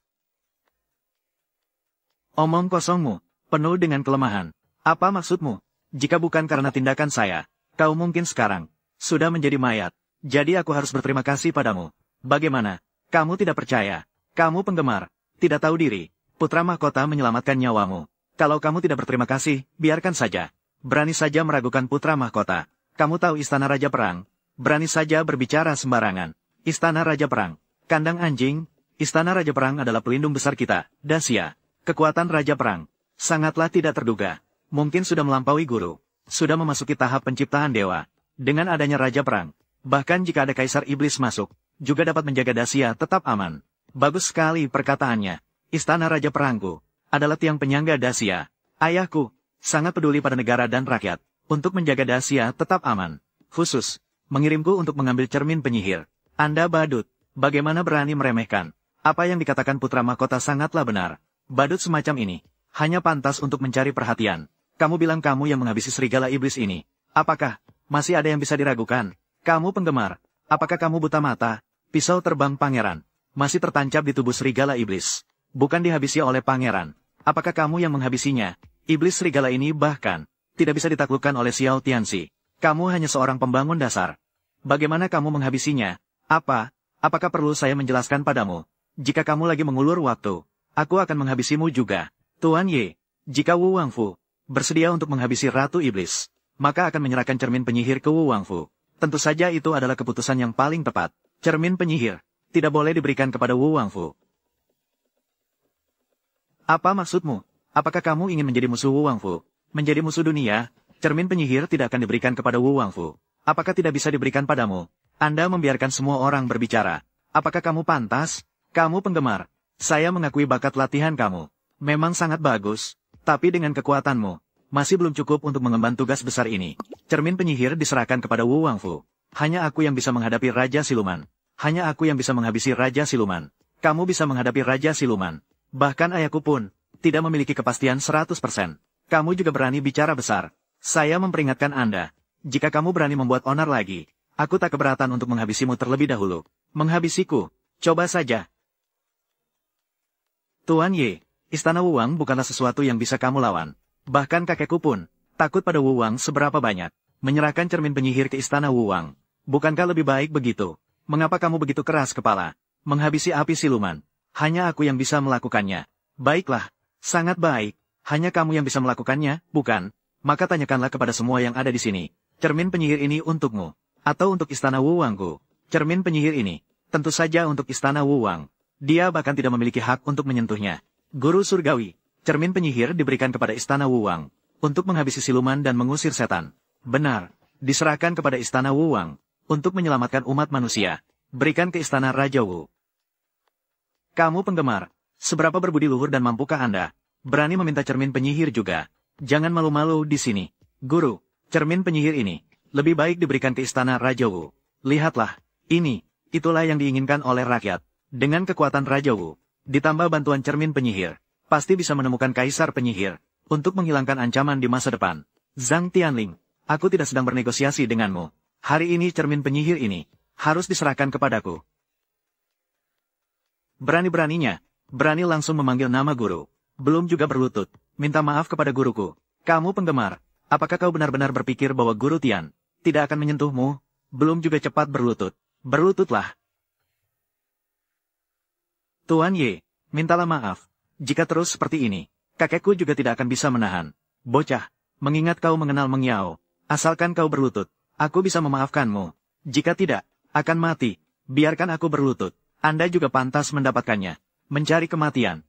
Omong kosongmu penuh dengan kelemahan. Apa maksudmu? Jika bukan karena tindakan saya, kau mungkin sekarang sudah menjadi mayat. Jadi aku harus berterima kasih padamu. Bagaimana? Kamu tidak percaya? Kamu penggemar, tidak tahu diri. Putra mahkota menyelamatkan nyawamu. Kalau kamu tidak berterima kasih, biarkan saja. Berani saja meragukan putra mahkota. Kamu tahu istana Raja Perang. Berani saja berbicara sembarangan. Istana Raja Perang. Kandang anjing. Istana Raja Perang adalah pelindung besar kita, Dacia. Kekuatan Raja Perang sangatlah tidak terduga. Mungkin sudah melampaui guru. Sudah memasuki tahap penciptaan dewa. Dengan adanya Raja Perang, bahkan jika ada Kaisar Iblis masuk, juga dapat menjaga Dacia tetap aman. Bagus sekali perkataannya. Istana Raja Perangku adalah tiang penyangga Dacia. Ayahku sangat peduli pada negara dan rakyat untuk menjaga Dacia tetap aman. Khusus, mengirimku untuk mengambil cermin penyihir. Anda badut, bagaimana berani meremehkan? Apa yang dikatakan putra mahkota sangatlah benar. Badut semacam ini hanya pantas untuk mencari perhatian. Kamu bilang kamu yang menghabisi serigala iblis ini. Apakah masih ada yang bisa diragukan? Kamu penggemar, apakah kamu buta mata? Pisau terbang pangeran masih tertancap di tubuh serigala iblis. Bukan dihabisi oleh pangeran. Apakah kamu yang menghabisinya? Iblis serigala ini bahkan tidak bisa ditaklukkan oleh Xiao Tianxi. Kamu hanya seorang pembangun dasar. Bagaimana kamu menghabisinya? Apakah perlu saya menjelaskan padamu? Jika kamu lagi mengulur waktu, aku akan menghabisimu juga. Tuan Ye, jika Wu Wangfu bersedia untuk menghabisi Ratu Iblis, maka akan menyerahkan cermin penyihir ke Wu Wangfu. Tentu saja itu adalah keputusan yang paling tepat. Cermin penyihir tidak boleh diberikan kepada Wu Wangfu. Apa maksudmu? Apakah kamu ingin menjadi musuh Wu Wangfu? Menjadi musuh dunia? Cermin penyihir tidak akan diberikan kepada Wu Wangfu. Apakah tidak bisa diberikan padamu? Anda membiarkan semua orang berbicara. Apakah kamu pantas? Kamu penggemar. Saya mengakui bakat latihan kamu. Memang sangat bagus. Tapi dengan kekuatanmu, masih belum cukup untuk mengemban tugas besar ini. Cermin penyihir diserahkan kepada Wu Wangfu. Hanya aku yang bisa menghadapi Raja Siluman. Hanya aku yang bisa menghabisi Raja Siluman. Kamu bisa menghadapi Raja Siluman. Bahkan ayahku pun tidak memiliki kepastian 100%. Kamu juga berani bicara besar. Saya memperingatkan Anda. Jika kamu berani membuat onar lagi, aku tak keberatan untuk menghabisimu terlebih dahulu. Menghabisiku? Coba saja. Tuan Ye, Istana Wuwang bukanlah sesuatu yang bisa kamu lawan. Bahkan kakekku pun takut pada Wuwang seberapa banyak. Menyerahkan cermin penyihir ke Istana Wuwang. Bukankah lebih baik begitu? Mengapa kamu begitu keras kepala? Menghabisi api siluman. Hanya aku yang bisa melakukannya. Baiklah, sangat baik. Hanya kamu yang bisa melakukannya, bukan? Maka tanyakanlah kepada semua yang ada di sini. Cermin penyihir ini untukmu. Atau untuk Istana Wuwangku. Cermin penyihir ini tentu saja untuk Istana Wuwang. Dia bahkan tidak memiliki hak untuk menyentuhnya. Guru Surgawi, cermin penyihir diberikan kepada Istana Wuwang untuk menghabisi siluman dan mengusir setan. Benar, diserahkan kepada Istana Wuwang untuk menyelamatkan umat manusia. Berikan ke Istana Raja Wu. Kamu penggemar, seberapa berbudi luhur dan mampukah Anda? Berani meminta cermin penyihir juga. Jangan malu-malu di sini. Guru, cermin penyihir ini lebih baik diberikan ke Istana Raja Wu. Lihatlah, itulah yang diinginkan oleh rakyat. Dengan kekuatan Raja Wu, ditambah bantuan cermin penyihir, pasti bisa menemukan Kaisar Penyihir untuk menghilangkan ancaman di masa depan. Zhang Tianling, aku tidak sedang bernegosiasi denganmu. Hari ini cermin penyihir ini harus diserahkan kepadaku. Berani-beraninya, berani langsung memanggil nama guru. Belum juga berlutut, minta maaf kepada guruku. Kamu penggemar, apakah kau benar-benar berpikir bahwa Guru Tian tidak akan menyentuhmu? Belum juga cepat berlutut. Berlututlah. Tuan Ye, mintalah maaf. Jika terus seperti ini, kakekku juga tidak akan bisa menahan. Bocah, mengingat kau mengenal Meng Yao, asalkan kau berlutut, aku bisa memaafkanmu. Jika tidak, akan mati. Biarkan aku berlutut. Anda juga pantas mendapatkannya. Mencari kematian.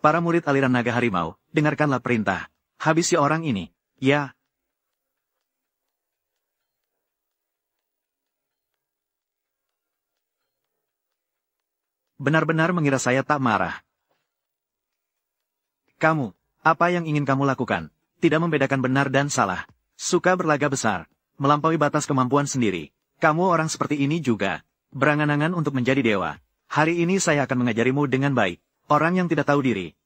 Para murid aliran naga harimau, dengarkanlah perintah. Habisi orang ini. Ya. Benar-benar mengira saya tak marah. Kamu, apa yang ingin kamu lakukan? Tidak membedakan benar dan salah. Suka berlagak besar, melampaui batas kemampuan sendiri. Kamu orang seperti ini juga. Berangan-angan untuk menjadi dewa. Hari ini saya akan mengajarimu dengan baik. Orang yang tidak tahu diri.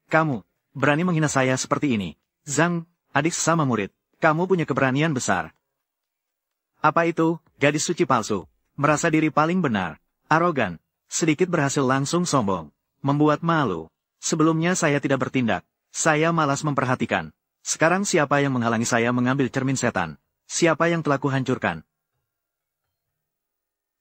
Kamu, berani menghina saya seperti ini. Zhang, adik sesama murid. Kamu punya keberanian besar. Apa itu, gadis suci palsu? Merasa diri paling benar. Arogan. Sedikit berhasil langsung sombong. Membuat malu. Sebelumnya saya tidak bertindak. Saya malas memperhatikan. Sekarang siapa yang menghalangi saya mengambil cermin setan? Siapa yang telah kuhancurkan?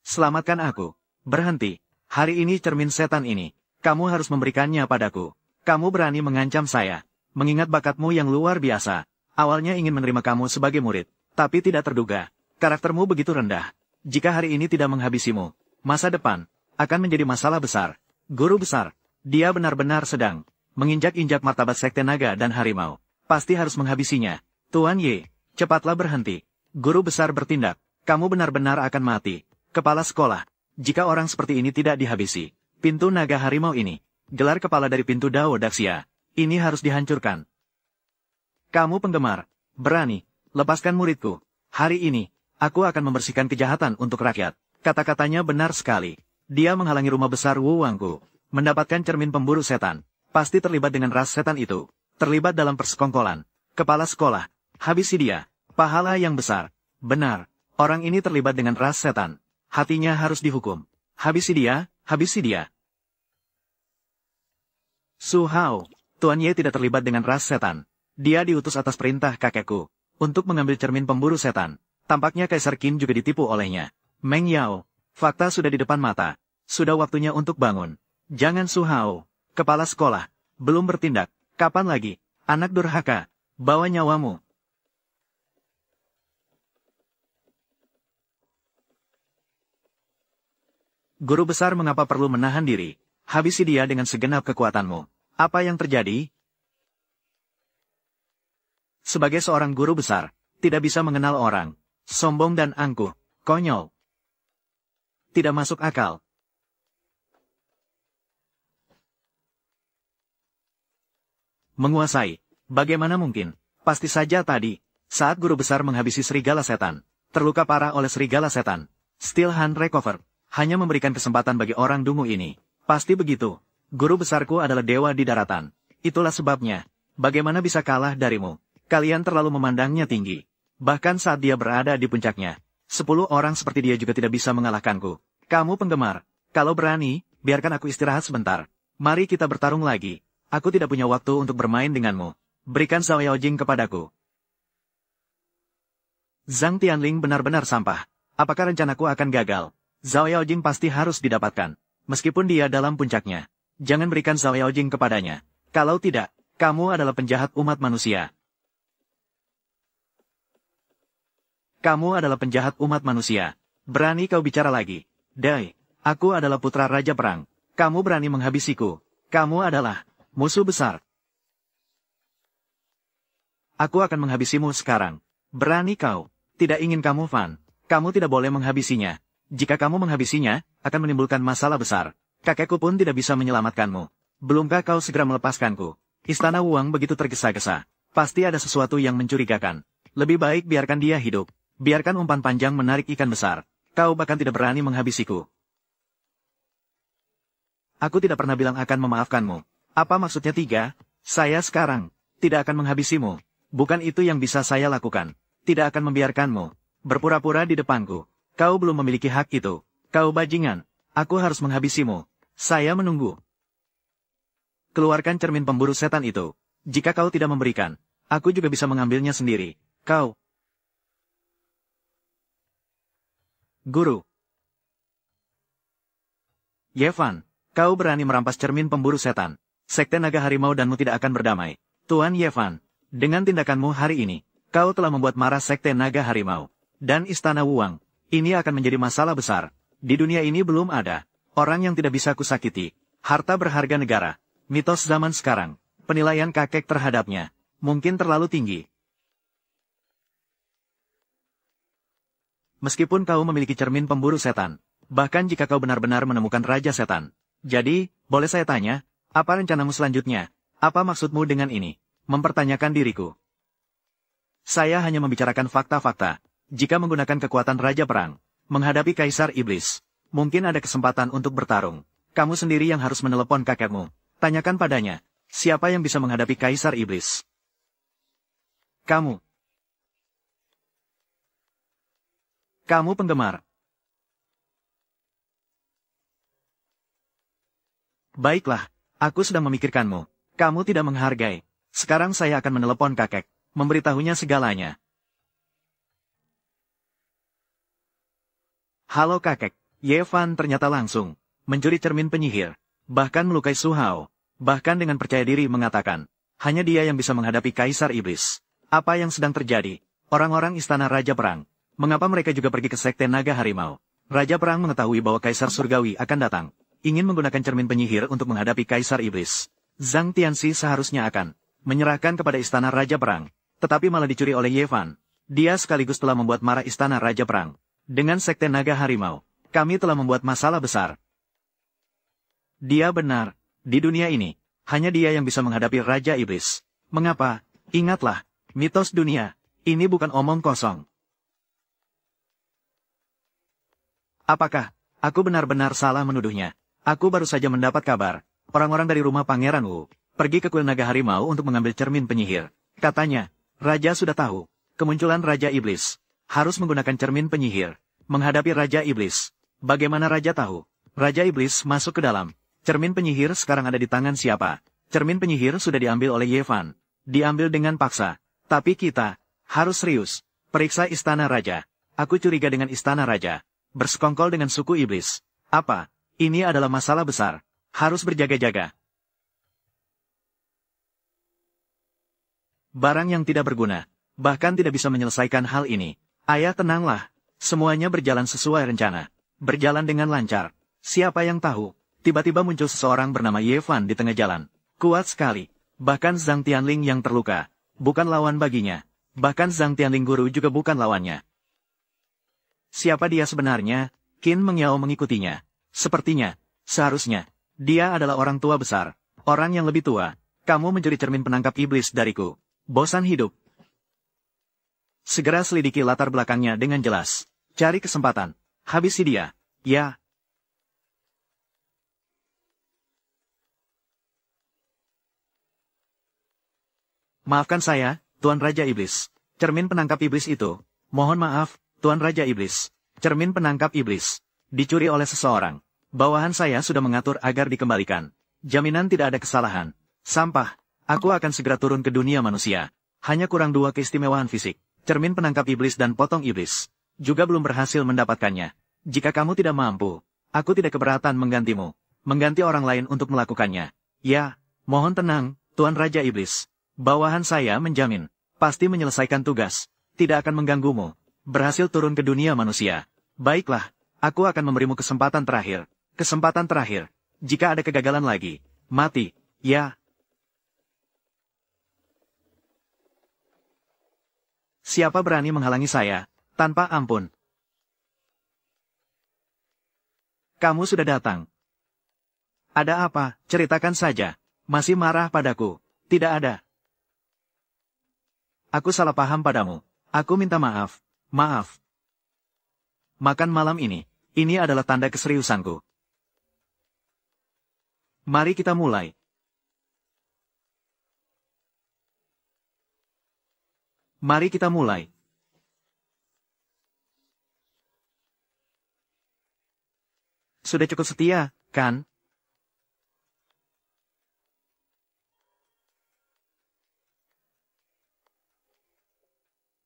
Selamatkan aku. Berhenti. Hari ini cermin setan ini. Kamu harus memberikannya padaku. Kamu berani mengancam saya. Mengingat bakatmu yang luar biasa. Awalnya ingin menerima kamu sebagai murid. Tapi tidak terduga. Karaktermu begitu rendah. Jika hari ini tidak menghabisimu, masa depan akan menjadi masalah besar. Guru besar. Dia benar-benar sedang menginjak-injak martabat Sekte Naga dan Harimau. Pasti harus menghabisinya. Tuan Ye, cepatlah berhenti. Guru besar bertindak. Kamu benar-benar akan mati. Kepala sekolah. Jika orang seperti ini tidak dihabisi, pintu naga harimau ini, gelar kepala dari pintu Dao Daxia, ini harus dihancurkan. Kamu penggemar, berani, lepaskan muridku. Hari ini, aku akan membersihkan kejahatan untuk rakyat. Kata-katanya benar sekali. Dia menghalangi rumah besar Wu Wangku. Mendapatkan cermin pemburu setan. Pasti terlibat dengan ras setan itu. Terlibat dalam persekongkolan. Kepala sekolah. Habisi dia. Pahala yang besar. Benar. Orang ini terlibat dengan ras setan. Hatinya harus dihukum. Habisi dia. Habisi dia. Su Hao. Tuan Ye tidak terlibat dengan ras setan. Dia diutus atas perintah kakekku. Untuk mengambil cermin pemburu setan. Tampaknya Kaisar Qin juga ditipu olehnya. Meng Yao. Fakta sudah di depan mata. Sudah waktunya untuk bangun. Jangan Su Hao. Kepala sekolah. Belum bertindak. Kapan lagi? Anak durhaka. Bawa nyawamu. Guru besar mengapa perlu menahan diri? Habisi dia dengan segenap kekuatanmu. Apa yang terjadi? Sebagai seorang guru besar, tidak bisa mengenal orang. Sombong dan angkuh. Konyol. Tidak masuk akal. Menguasai. Bagaimana mungkin? Pasti saja tadi, saat guru besar menghabisi serigala setan, terluka parah oleh serigala setan. Steel Hand Recover, hanya memberikan kesempatan bagi orang dungu ini. Pasti begitu. Guru besarku adalah dewa di daratan. Itulah sebabnya. Bagaimana bisa kalah darimu? Kalian terlalu memandangnya tinggi. Bahkan saat dia berada di puncaknya, 10 orang seperti dia juga tidak bisa mengalahkanku. Kamu penggemar. Kalau berani, biarkan aku istirahat sebentar. Mari kita bertarung lagi. Aku tidak punya waktu untuk bermain denganmu. Berikan Zhao Yaojing kepadaku. Zhang Tianling benar-benar sampah. Apakah rencanaku akan gagal? Zhao Yaojing pasti harus didapatkan. Meskipun dia dalam puncaknya. Jangan berikan Zhao Yaojing kepadanya. Kalau tidak, kamu adalah penjahat umat manusia. Kamu adalah penjahat umat manusia. Berani kau bicara lagi? Dai, aku adalah putra Raja Perang. Kamu berani menghabisiku. Kamu adalah musuh besar. Aku akan menghabisimu sekarang. Berani kau? Tidak ingin kamu Fan. Kamu tidak boleh menghabisinya. Jika kamu menghabisinya, akan menimbulkan masalah besar. Kakekku pun tidak bisa menyelamatkanmu. Belumkah kau segera melepaskanku? Istana Wuang begitu tergesa-gesa. Pasti ada sesuatu yang mencurigakan. Lebih baik biarkan dia hidup. Biarkan umpan panjang menarik ikan besar. Kau bahkan tidak berani menghabisiku. Aku tidak pernah bilang akan memaafkanmu. Apa maksudnya 3? Saya sekarang tidak akan menghabisimu. Bukan itu yang bisa saya lakukan. Tidak akan membiarkanmu berpura-pura di depanku. Kau belum memiliki hak itu. Kau bajingan. Aku harus menghabisimu. Saya menunggu. Keluarkan cermin pemburu setan itu. Jika kau tidak memberikan, aku juga bisa mengambilnya sendiri. Kau. Guru. Yevan, kau berani merampas cermin pemburu setan. Sekte Naga Harimau danmu tidak akan berdamai. Tuan Yevan, dengan tindakanmu hari ini, kau telah membuat marah Sekte Naga Harimau. Dan Istana Wuang, ini akan menjadi masalah besar. Di dunia ini belum ada orang yang tidak bisa kusakiti. Harta berharga negara, mitos zaman sekarang, penilaian kakek terhadapnya, mungkin terlalu tinggi. Meskipun kau memiliki cermin pemburu setan, bahkan jika kau benar-benar menemukan Raja Setan, Jadi, boleh saya tanya, apa rencanamu selanjutnya? Apa maksudmu dengan ini? Mempertanyakan diriku. Saya hanya membicarakan fakta-fakta. Jika menggunakan kekuatan Raja Perang, menghadapi Kaisar Iblis, mungkin ada kesempatan untuk bertarung. Kamu sendiri yang harus menelepon kakekmu. Tanyakan padanya, siapa yang bisa menghadapi Kaisar Iblis? Kamu. Kamu penggemar. Baiklah, aku sedang memikirkanmu. Kamu tidak menghargai. Sekarang saya akan menelepon kakek, memberitahunya segalanya. Halo kakek, Yevan ternyata langsung mencuri cermin penyihir, bahkan melukai Su Hao, bahkan dengan percaya diri mengatakan, hanya dia yang bisa menghadapi Kaisar Iblis. Apa yang sedang terjadi? Orang-orang istana Raja Perang, mengapa mereka juga pergi ke Sekte Naga Harimau? Raja Perang mengetahui bahwa Kaisar Surgawi akan datang, ingin menggunakan cermin penyihir untuk menghadapi Kaisar Iblis. Zhang Tianxi seharusnya akan menyerahkan kepada istana Raja Perang, tetapi malah dicuri oleh Yevan. Dia sekaligus telah membuat marah istana Raja Perang. Dengan Sekte Naga Harimau, kami telah membuat masalah besar. Dia benar, di dunia ini, hanya dia yang bisa menghadapi Raja Iblis. Mengapa? Ingatlah, mitos dunia, ini bukan omong kosong. Apakah aku benar-benar salah menuduhnya? Aku baru saja mendapat kabar, orang-orang dari rumah Pangeran Wu pergi ke kuil Naga Harimau untuk mengambil cermin penyihir. Katanya, Raja sudah tahu, kemunculan Raja Iblis harus menggunakan cermin penyihir menghadapi Raja Iblis. Bagaimana Raja tahu? Raja Iblis masuk ke dalam. Cermin penyihir sekarang ada di tangan siapa? Cermin penyihir sudah diambil oleh Yevan. Diambil dengan paksa. Tapi kita harus serius. Periksa istana Raja. Aku curiga dengan istana Raja. Bersekongkol dengan suku Iblis. Apa? Ini adalah masalah besar. Harus berjaga-jaga. Barang yang tidak berguna. Bahkan tidak bisa menyelesaikan hal ini. Ayah tenanglah. Semuanya berjalan sesuai rencana. Berjalan dengan lancar. Siapa yang tahu? Tiba-tiba muncul seseorang bernama Yevan di tengah jalan. Kuat sekali. Bahkan Zhang Tianling yang terluka bukan lawan baginya. Bahkan Zhang Tianling guru juga bukan lawannya. Siapa dia sebenarnya? Qin Mengyao mengikutinya. Sepertinya, seharusnya, dia adalah orang tua besar. Orang yang lebih tua. Kamu mencuri cermin penangkap iblis dariku. Bosan hidup. Segera selidiki latar belakangnya dengan jelas. Cari kesempatan. Habisi dia. Ya. Maafkan saya, Tuan Raja Iblis. Cermin penangkap iblis itu. Mohon maaf, Tuan Raja Iblis. Cermin penangkap iblis dicuri oleh seseorang. Bawahan saya sudah mengatur agar dikembalikan. Jaminan tidak ada kesalahan. Sampah. Aku akan segera turun ke dunia manusia. Hanya kurang 2 keistimewaan fisik. Cermin penangkap iblis dan potong iblis. Juga belum berhasil mendapatkannya. Jika kamu tidak mampu, aku tidak keberatan menggantimu. Mengganti orang lain untuk melakukannya. Ya, mohon tenang, Tuan Raja Iblis. Bawahan saya menjamin, pasti menyelesaikan tugas. Tidak akan mengganggumu. Berhasil turun ke dunia manusia. Baiklah, aku akan memberimu kesempatan terakhir. Kesempatan terakhir. Jika ada kegagalan lagi, mati. Ya. Siapa berani menghalangi saya? Tanpa ampun. Kamu sudah datang. Ada apa? Ceritakan saja. Masih marah padaku? Tidak ada. Aku salah paham padamu. Aku minta maaf. Maaf. Makan malam ini adalah tanda keseriusanku. Mari kita mulai. Mari kita mulai. Sudah cukup setia, kan?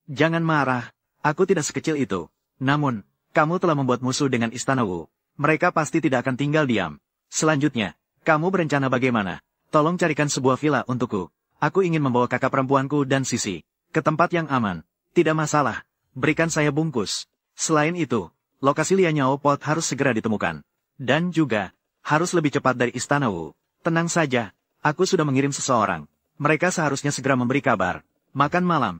Jangan marah, aku tidak sekecil itu. Namun, kamu telah membuat musuh dengan Istana Wu. Mereka pasti tidak akan tinggal diam. Selanjutnya, kamu berencana bagaimana? Tolong carikan sebuah villa untukku. Aku ingin membawa kakak perempuanku dan Sisi ke tempat yang aman. Tidak masalah, berikan saya bungkus. Selain itu, lokasi Lianyao Pot harus segera ditemukan. Dan juga, harus lebih cepat dari Istana Wu. Tenang saja, aku sudah mengirim seseorang. Mereka seharusnya segera memberi kabar. Makan malam.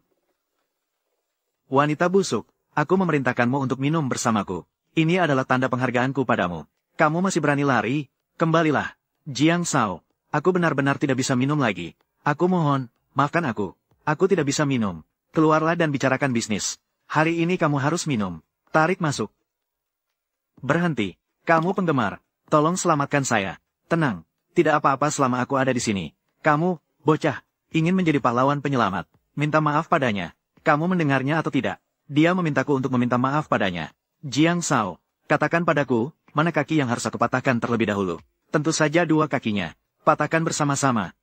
Wanita busuk, aku memerintahkanmu untuk minum bersamaku. Ini adalah tanda penghargaanku padamu. Kamu masih berani lari? Kembalilah. Jiang Sao, aku benar-benar tidak bisa minum lagi. Aku mohon, maafkan aku. Aku tidak bisa minum. Keluarlah dan bicarakan bisnis. Hari ini kamu harus minum. Tarik masuk. Berhenti. Kamu penggemar. Tolong selamatkan saya. Tenang. Tidak apa-apa selama aku ada di sini. Kamu, bocah, ingin menjadi pahlawan penyelamat. Minta maaf padanya. Kamu mendengarnya atau tidak? Dia memintaku untuk meminta maaf padanya. Jiang Sao, katakan padaku, mana kaki yang harus aku patahkan terlebih dahulu? Tentu saja dua kakinya. Patahkan bersama-sama.